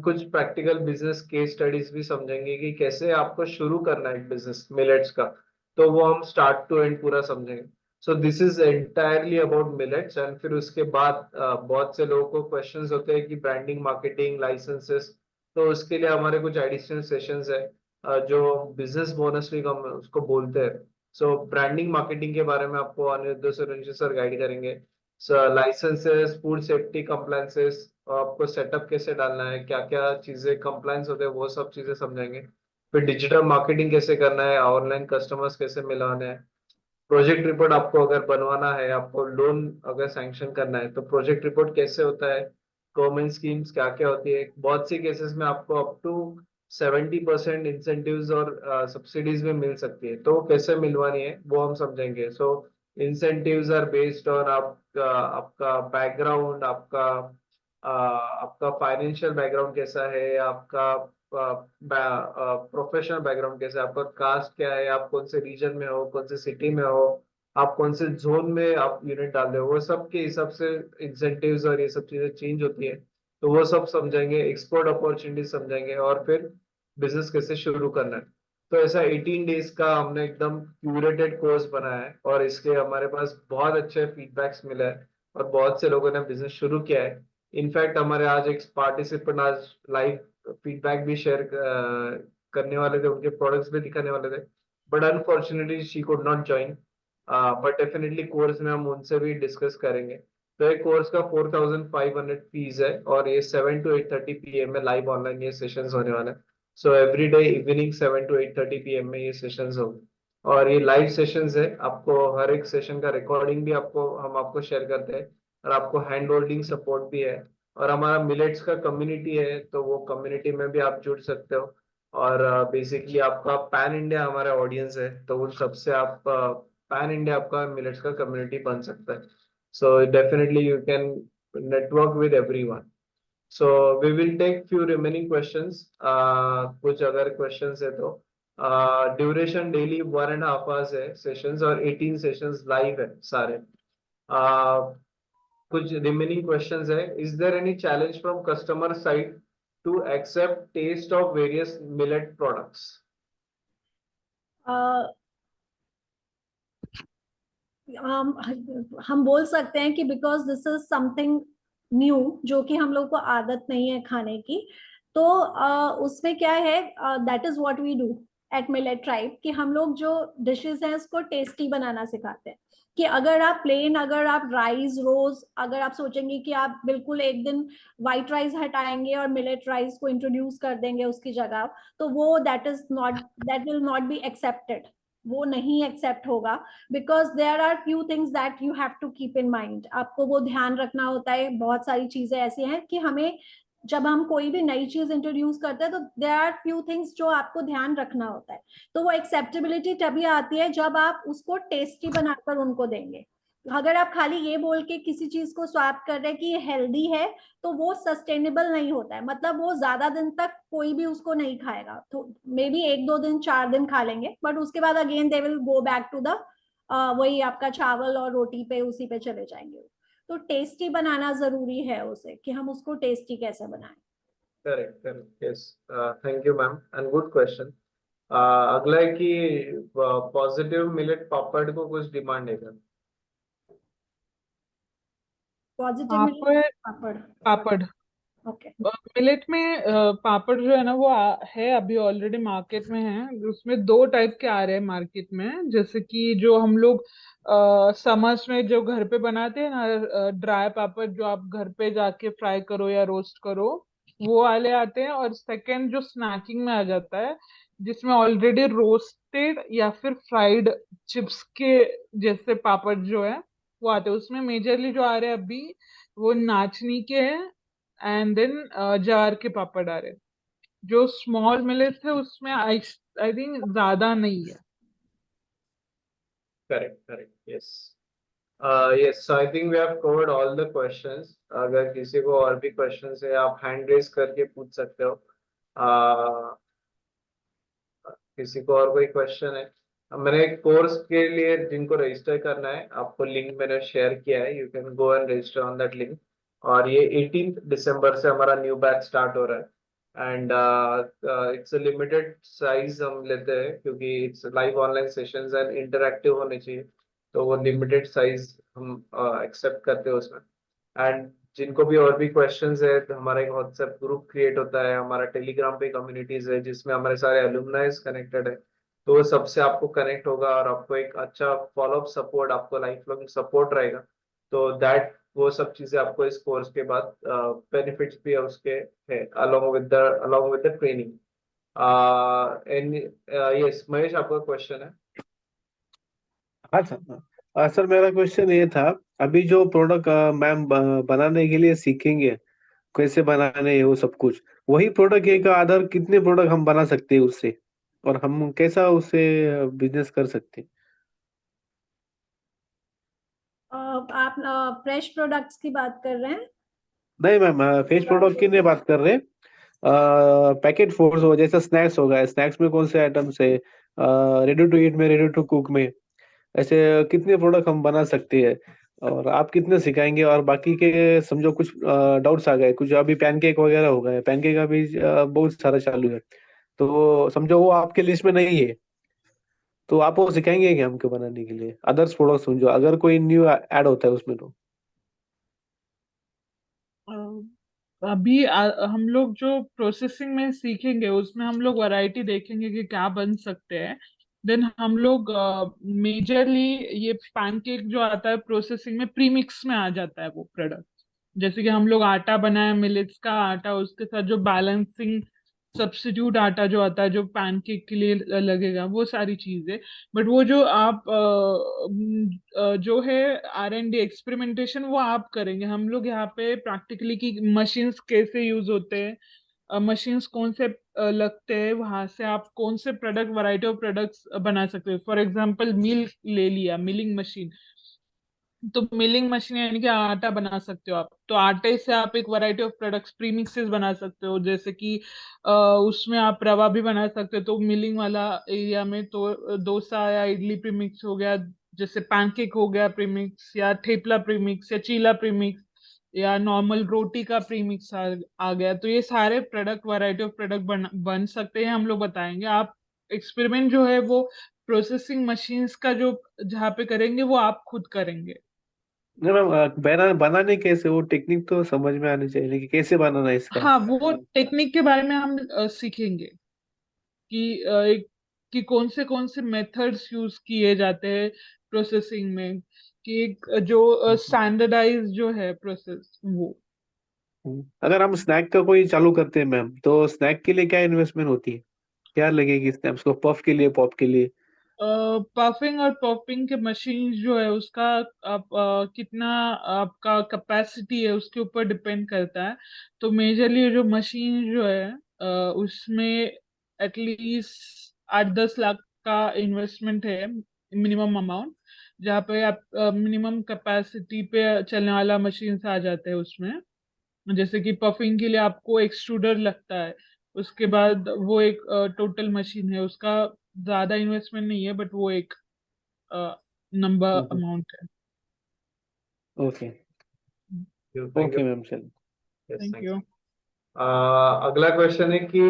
कुछ प्रैक्टिकल बिजनेस केस स्टडीज भी समझेंगे कि कैसे आपको शुरू करना है बिजनेस मिलेट्स का, तो वो हम स्टार्ट टू एंड पूरा समझेंगे। So this is entirely about millets. And फिर उसके बाद बहुत से लोगों को क्वेश्चंस होते हैं कि ब्रांडिंग, मार्केटिंग, लाइसेंसेस, तो उसके लिए हमारे कुछ एडिशनल सेशंस है जो बिजनेस बोनस भी हम उसको बोलते हैं। सो ब्रांडिंग मार्केटिंग के बारे में आपको अनिरुद्ध सुरेंद्र सर गाइड करेंगे। लाइसेंसेस, फूड सेफ्टी कंप्लायंसेस, आपको सेटअप कैसे डालना है, क्या क्या चीजें कंप्लायंस होते हैं, वो सब चीजें समझाएंगे। फिर डिजिटल मार्केटिंग कैसे करना है, ऑनलाइन कस्टमर्स कैसे मिलाने हैं, प्रोजेक्ट रिपोर्ट आपको अगर बनवाना है, आपको लोन अगर सैंक्शन करना है तो प्रोजेक्ट रिपोर्ट कैसे होता है, गवर्नमेंट स्कीम्स क्या क्या होती है, बहुत सी केसेस में आपको अप टू 70% इंसेंटिव्स और सब्सिडीज में मिल सकती है, तो वो कैसे मिलवानी है वो हम समझेंगे। सो इंसेंटिव्स आर बेस्ड ऑन आपका आपका बैकग्राउंड, आपका फाइनेंशियल बैकग्राउंड कैसा है, आपका प्रोफेशनल बैकग्राउंड कैसा है, आपका कास्ट क्या है, आप कौन से रीजन में हो, कौन से सिटी में हो, आप कौन से जोन में आप यूनिट डाल रहे हो, वो सब के हिसाब से इंसेंटिव्स और ये सब चीजें चेंज होती है, तो वो सब समझेंगे। एक्सपोर्ट अपॉर्चुनिटी समझेंगे, और फिर बिजनेस कैसे शुरू करना है। तो ऐसा 18 डेज का हमने एकदम क्यूरेटेड कोर्स बनाया है, और इसके हमारे पास बहुत अच्छे फीडबैक्स मिले हैं, और बहुत से लोगों ने बिजनेस शुरू किया है। इनफैक्ट हमारे आज एक पार्टिसिपेंट आज लाइव फीडबैक भी शेयर करने वाले थे, उनके प्रोडक्ट्स भी दिखाने वाले थे, but unfortunately she could not join. But definitely course में हम उनसे भी डिस्कस करेंगे। तो एक कोर्स का 4500 फीस है, और ये 7 to 8:30 PM में लाइव ऑनलाइन ये सेशंस होने वाले हैं। So every day evening 7 to 8:30 PM में ये सेशंस होंगे, और ये लाइव सेशंस है। आपको हर एक सेशन का रिकॉर्डिंग भी हम आपको शेयर करते हैं, और आपको हैंड होल्डिंग सपोर्ट भी है। और हमारा मिलेट्स का कम्युनिटी है, तो वो कम्युनिटी में भी आप जुड़ सकते हो। और बेसिकली आपका पैन इंडिया हमारा ऑडियंस है, तो उन सबसे आप पैन इंडिया आपका मिलेट्स का कम्युनिटी बन सकता है। So definitely you can network with everyone. So we will take few remaining questions, कुछ अगर क्वेश्चंस है तो। ड्यूरेशन डेली 1.5 hours है सेशंस, और 18 सेशंस लाइव है सारे। कुछ रिमेनिंग क्वेश्चंस है, is there any challenge from customer side to accept taste of various millet products. हम बोल सकते हैं कि because this is something new जो कि हम लोग को आदत नहीं है खाने की, तो उसमें क्या है, that is what we do at Millet Tribe, कि हम लोग जो डिशेस हैं उसको टेस्टी बनाना सिखाते हैं। कि अगर आप प्लेन, अगर आप राइस रोज, अगर आप सोचेंगे कि आप बिल्कुल एक दिन व्हाइट राइस हटाएंगे और मिलेट राइस को इंट्रोड्यूस कर देंगे उसकी जगह, तो वो that will not be accepted, वो नहीं एक्सेप्ट होगा। Because there are few things that you have to keep in mind, आपको वो ध्यान रखना होता है। बहुत सारी चीजें ऐसी हैं कि हमें, जब हम कोई भी नई चीज इंट्रोड्यूस करते हैं, तो देयर आर फ्यू थिंग्स जो आपको ध्यान रखना होता है। तो वो एक्सेप्टेबिलिटी तभी आती है जब आप उसको टेस्टी बनाकर उनको देंगे। अगर आप खाली ये बोल के किसी चीज को स्वैप कर रहे हैं कि ये हेल्दी है, तो वो सस्टेनेबल नहीं होता है, मतलब वो ज्यादा दिन तक कोई भी उसको नहीं खाएगा। तो मे बी 1 2 दिन 4 दिन खा लेंगे, बट उसके बाद again they will go back to the वही आपका चावल और रोटी पे, उसी पे चले जाएंगे। तो टेस्टी बनाना जरूरी है उसे, कि हम उसको टेस्टी कैसे बनाएं। Correct correct, yes. Thank you ma'am, and good question. अगला है कि पॉजिटिव मिलेट पापड़ को कुछ डिमांड है क्या? पॉजिटिव मिलेट पापड़। पापड़। पापड़। ओके। मिलेट में पापड़ जो है ना वो है अभी ऑलरेडी मार्केट में है। उसमें दो टाइप के आ रहे हैं मार्केट में, जैसे कि जो हम लोग समर्स में जो घर पे बनाते हैं ना, ड्राई पापड़ जो आप घर पे जाके फ्राई करो या रोस्ट करो, वो वाले आते हैं। और सेकंड जो स्नैकिंग में आ जाता है, जिसमें ऑलरेडी रोस्टेड या फिर फ्राइड चिप्स के जैसे पापड़ जो है वो आते हैं। उसमें मेजरली जो आ रहे हैं अभी वो नाचनी के हैं, एंड देन जार के पापड़ आ रहे। जो स्मॉल मिलेट थे उसमें आई आई थिंक ज्यादा नहीं है। Correct correct, yes. Yes, so I think we have covered all the questions. अगर किसी को और भी क्वेश्चंस है, आप हैंड रेज करके पूछ सकते हो। किसी को और कोई क्वेश्चन है? मैंने एक कोर्स के लिए जिनको रजिस्टर करना है, आपको लिंक मैंने शेयर किया है, you can go and register on that link. और ये 18 दिसंबर से हमारा न्यू बैच स्टार्ट हो रहा है, and it's a limited size हम लेते हैं, क्योंकि it's live online sessions and interactive होने चाहिए, तो वो लिमिटेड साइज हम एक्सेप्ट करते हैं उसमें। एंड जिनको भी और भी क्वेश्चंस है, तो हमारा एक व्हाट्सएप ग्रुप क्रिएट होता है, हमारा टेलीग्राम पे कम्युनिटीज है जिसमें हमारे सारे एलुमनाइज कनेक्टेड है। तो वो सबसे आपको कनेक्ट होगा और आपको एक अच्छा फॉलोअप सपोर्ट, आपको लाइफ लॉन्ग सपोर्ट रहेगा। तो दैट वो सब चीजें आपको इस कोर्स के बाद बेनिफिट्स भी है उसके, है along with the training. And yes, Mahesh, आपका क्वेश्चन है? हाँ सर। सर मेरा क्वेश्चन ये था, अभी जो प्रोडक्ट मैम बनाने के लिए सीखेंगे, कैसे बनाने हैं वो सब कुछ, वही प्रोडक्ट एक अदर कितने प्रोडक्ट हम बना सकते हैं उससे, और हम कैसा उससे बिजनेस कर सकते हैं? आप फ्रेश प्रोडक्ट्स की बात कर रहे हैं? नहीं मैम, फेस प्रोडक्ट की नहीं बात कर रहे। पैकेट फूड्स हो, जैसे स्नैक्स हो गए, स्नैक्स में कौन से आइटम्स है, रेडी टू ईट में, रेडी टू कुक में, ऐसे कितने प्रोडक्ट हम बना सकते हैं, और आप कितने सिखाएंगे? और बाकी के समझो कुछ डाउट्स आ गए, कुछ अभी पैनकेक वगैरह हो गए, पैनकेक अभी बहुत सारा चालू है, तो समझो वो आपके लिस्ट में नहीं है, तो आप वो सिखाएंगे क्या हमको बनाने के लिए अदर्स प्रोडक्ट, समझो अगर कोई न्यू ऐड होता है उसमें तो? अभी हम लोग जो प्रोसेसिंग में सीखेंगे उसमें हम लोग वैरायटी देखेंगे कि क्या बन सकते हैं। देन हम लोग मेजरली ये पैनकेक जो आता है प्रोसेसिंग में प्रीमिक्स में आ जाता है वो प्रोडक्ट। जैसे कि हम लोग आटा बनाए मिलेट्स का आटा, उसके साथ जो बैलेंसिंग सब्स्टिट्यूट आटा जो आता है जो पैनकेक के लिए लगेगा, वो सारी चीजें। बट वो जो आप जो है R&D एक्सपेरिमेंटेशन वो आप करेंगे। हम लोग यहाँ पे प्रैक्टिकली की मशीन्स कैसे यूज होते हैं, मशीन्स कौन से लगते हैं, वहां से आप कौन से प्रोडक्ट वैरायटी ऑफ प्रोडक्ट्स बना सकते हो। फॉर एग्जांपल मिल ले लिया, मिलिंग मशीन। तो मिलिंग मशीन यानी कि आटा बना सकते हो आप, तो आटे से आप एक वैरायटी ऑफ प्रोडक्ट्स प्रीमिक्सेस बना सकते हो। जैसे कि उसमें आप रवा भी बना सकते हो, तो मिलिंग वाला एरिया में तो डोसा या इडली प्रीमिक्स हो गया, जैसे पैनकेक हो गया प्रीमिक्स, या ठेपला प्रीमिक्स, या चीला प्रीमिक्स, या नॉर्मल रोटी का प्रीमिक्स आ गया। तो ये सारे प्रोडक्ट वैरायटी ऑफ प्रोडक्ट बन सकते हैं, हम लोग बताएंगे। आप एक्सपेरिमेंट जो है वो प्रोसेसिंग मशीन्स का जो जहाँ पे करेंगे वो आप खुद करेंगे। नहीं मैम, बनाने कैसे, वो टेक्निक तो समझ में आनी चाहिए कि कैसे बनाना है इसका। हाँ, वो टेक्निक के बारे में हम सीखेंगे कि कि कौन से मेथड्स यूज किए जाते हैं प्रोसेसिंग में, कि एक जो स्टैंडर्डाइज जो है प्रोसेस वो। अगर हम स्नैक का कोई चालू करते हैं मैम, तो स्नैक के लिए क्या इन्वेस्टमेंट होती है, क्या लगेगी स्नैक्स को, पफ के लिए, पॉप के लिए? पफिंग और पॉपिंग के मशीन जो है उसका आप कितना आपका कैपेसिटी है उसके ऊपर डिपेंड करता है। तो मेजरली जो मशीन जो है उसमें एटलीस्ट 8-10 लाख का इन्वेस्टमेंट है। मिनिमम अमाउंट, जहाँ पे आप मिनिमम कैपेसिटी पे चलने वाला मशीन आ जाते हैं उसमें। जैसे कि पफिंग के लिए आपको एक्सट्रूडर लगता है, उसके बाद वो एक टोटल मशीन है, उसका ज्यादा इन्वेस्टमेंट नहीं है, बट वो एक नंबर अमाउंट है। Okay thank you. Okay ma'am, चलो। Yes, thank thank you. अगला क्वेश्चन है कि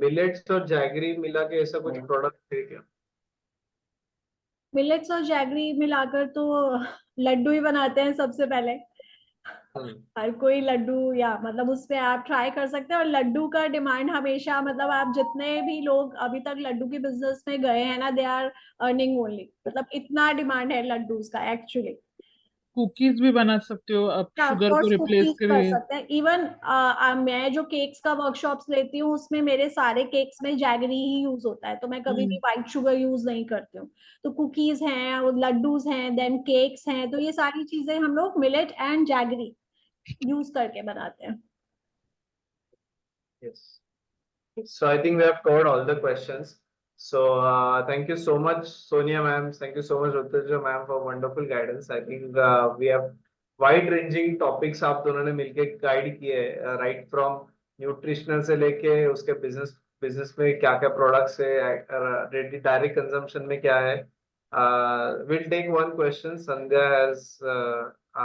मिलेट्स और जैगरी मिला के ऐसा कुछ प्रोडक्ट है क्या? मिलेट्स और जैगरी मिलाकर तो लड्डू ही बनाते हैं सबसे पहले। हम्म, हर कोई लड्डू, या मतलब उस पे आप ट्राई कर सकते हैं। और लड्डू का डिमांड हमेशा, मतलब आप जितने भी लोग अभी तक लड्डू की बिजनेस में गए हैं ना, दे आर अर्निंग ओनली, मतलब इतना डिमांड है लड्डूज का एक्चुअली। कुकीज भी बना सकते हो आप ऑफ शुगर को कोर्स रिप्लेस कुकीज कर करे। सकते हैं। इवन मैं जो केक्स का वर्कशॉप्स लेती हूँ उसमें मेरे सारे केक्स में जैगरी ही यूज होता है, तो मैं कभी भी व्हाइट शुगर यूज नहीं करती हूँ। तो कुकीज हैं और लड्डूज हैं, देन केक्स हैं, तो ये सारी चीजें हम लोग मिलेट एंड जैगरी यूज करके बनाते हैं। yes. So I think we have covered all the questions. So thank you so much, Sonia ma'am. Thank you so much, Rutuja ma'am, for wonderful guidance. I think we have wide-ranging topics आप दोनों ने मिलके guide किए, right from nutritional से लेके उसके business में क्या क्या प्रोडक्ट्स है, रेडी डायरेक्ट कंजम्पशन में क्या है. We'll take one question. Sandhya has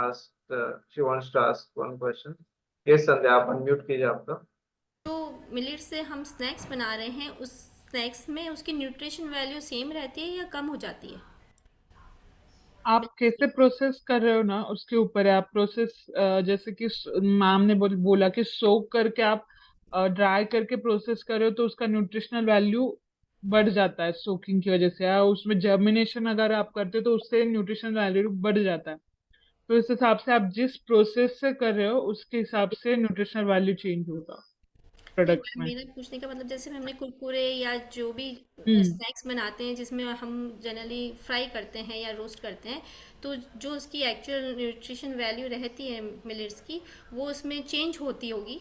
asked, she wants to ask one question. Yes, Sandhya, आप अनम्यूट कीजिए आपका. जो मिलेट से हम स्नैक्स बना रहे हैं, उस स्नैक्स में उसकी न्यूट्रिशन वैल्यू सेम रहती है या कम हो जाती है? आप कैसे प्रोसेस कर रहे हो ना, उसके ऊपर है। आप प्रोसेस जैसे कि मैम ने बोला कि सोक करके आप ड्राई करके प्रोसेस कर रहे हो, तो उसका न्यूट्रिशनल वैल्यू बढ़ जाता है सोकिंग की वजह से। या उसमें जर्मिनेशन अगर आप करते हो तो उससे न्यूट्रिशनल वैल्यू बढ़ जाता है। तो इस हिसाब से आप जिस प्रोसेस से कर रहे हो उसके हिसाब से न्यूट्रिशनल वैल्यू चेंज होगा नहीं प्रोडक्ट्स मैम, में। मेरा पूछने का मतलब जैसे हमने कुरकुरे या जो भी हम्म। स्नैक्स बनाते हैं जिसमें हम जनरली फ्राई करते हैं या रोस्ट करते हैं, तो जो उसकी एक्चुअल न्यूट्रिशन वैल्यू रहती है मिलेट्स की, वो उसमें चेंज होती होगी।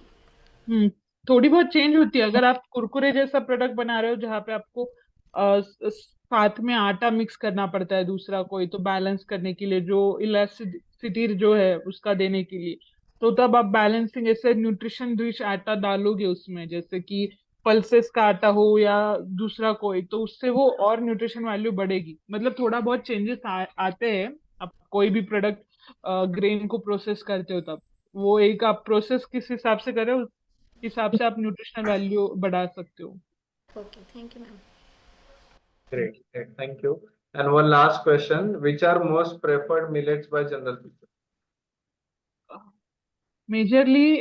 हम्म। थोड़ी बहुत चेंज होती है। अगर आप कुरकुरे जैसा प्रोडक्ट बना रहे हो जहाँ पे आपको साथ में आटा मिक्स करना पड़ता है दूसरा कोई, तो बैलेंस करने के लिए, जो इलास्टिसिटी जो है उसका देने के लिए, तो तब आप बैलेंसिंग ऐसे न्यूट्रिशन रिच आटा डालोगे उसमें, जैसे कि पल्सेस का आटा हो या दूसरा कोई, तो उससे वो और न्यूट्रिशन वैल्यू बढ़ेगी। मतलब थोड़ा बहुत चेंजेस आते हैं। आप कोई भी प्रोडक्ट ग्रेन को प्रोसेस करते हो तब वो एक आप प्रोसेस किस हिसाब से कर रहे हो हिसाब से आप न्यूट्रिशनल वैल्यू बढ़ा सकते हो। Okay, thank you ma'am. Great, great, thank you. And one last question, which are most preferred millets by general people? Majorly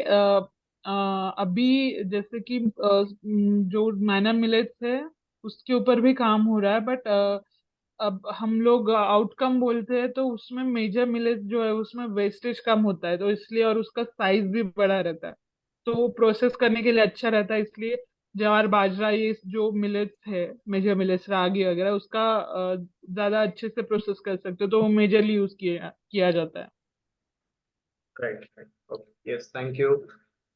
अभी जैसे कि जो मैनर मिलेट्स है उसके ऊपर भी काम हो रहा है, बट अब हम लोग आउटकम बोलते हैं तो उसमें मेजर मिलेट्स जो है उसमें वेस्टेज कम होता है, तो इसलिए, और उसका साइज भी बड़ा रहता है, तो प्रोसेस करने के लिए अच्छा रहता है। इसलिए ज्वार बाजरा ये जो मिलेट्स है, मेजर मिलेट्स रागी वगैरह, उसका ज्यादा अच्छे से प्रोसेस कर सकते हो, तो वो मेजरली यूज किया जाता है। Right, right. Okay. Yes, thank you.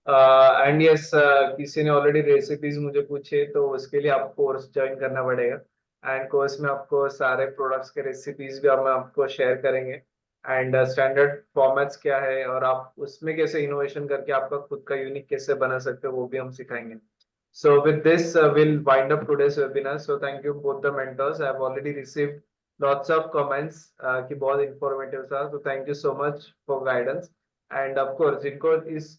And yes, किसी ने ऑलरेडी रेसिपीज मुझे पूछे, तो उसके लिए आपको कोर्स ज्वाइन करना पड़ेगा. एंड कोर्स में आपको सारे प्रोडक्ट्स के रेसिपीज भी हम आपको शेयर करेंगे. एंड स्टैंडर्ड फॉर्मेट्स क्या है और आप उसमें कैसे इनोवेशन करके आपका खुद का यूनिक कैसे बना सकते हो वो भी हम सिखाएंगे. So with this, we'll wind up today's webinar. So thank you both the mentors. I have already received lots of comments कि बहुत informative था. So thank you so much for guidance. And of course, जिनको इस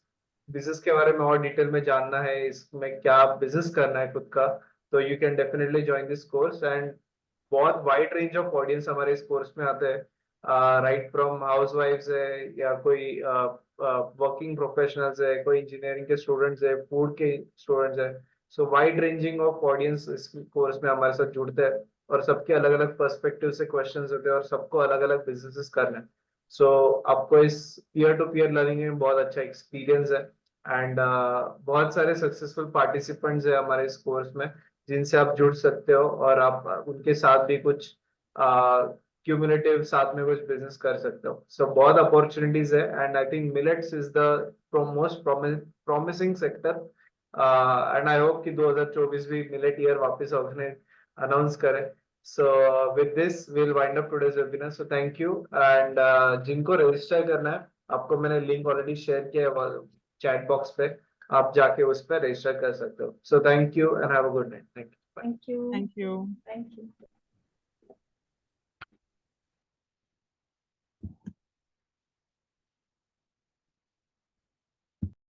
business के बारे में और detail में जानना है, इसमें क्या बिजनेस करना है खुद का, तो you can definitely join this course. And बहुत वाइड रेंज ऑफ ऑडियंस हमारे इस कोर्स में आते हैं, राइट फ्रॉम हाउस वाइफ्स है या कोई वर्किंग प्रोफेशनल्स है, कोई इंजीनियरिंग के स्टूडेंट्स है, फूड के स्टूडेंट्स है. सो वाइड रेंजिंग ऑफ ऑडियंस इस कोर्स में हमारे साथ जुड़ते हैं, और सबके अलग अलग पर्सपेक्टिव से क्वेश्चंस होते हैं और सबको अलग अलग बिजनेसेस करने हैं. सो आपको इस पीयर टू पीयर लर्निंग में बहुत अच्छा एक्सपीरियंस है. एंड बहुत सारे सक्सेसफुल पार्टिसिपेंट्स है हमारे इस कोर्स में जिनसे आप जुड़ सकते हो, और आप उनके साथ भी कुछ क्यूमुलेटिव साथ में कुछ बिजनेस कर सकते हो. सो बहुत अपॉर्चुनिटीज है. And I think millets is the most promising sector. And I hope कि 2024 भी मिलेट ईयर वापस ऑर्गेनाइज अनाउंस करें. So with this we'll wind up today's webinar. So thank you. And जिनको रजिस्टर करना है, आपको मैंने लिंक ऑलरेडी शेयर किया है चैट बॉक्स पे, आप जाके उस पर रजिस्टर कर सकते हो. So thank you and have a good night. Thank you. Bye. Thank you. Thank you. Thank you.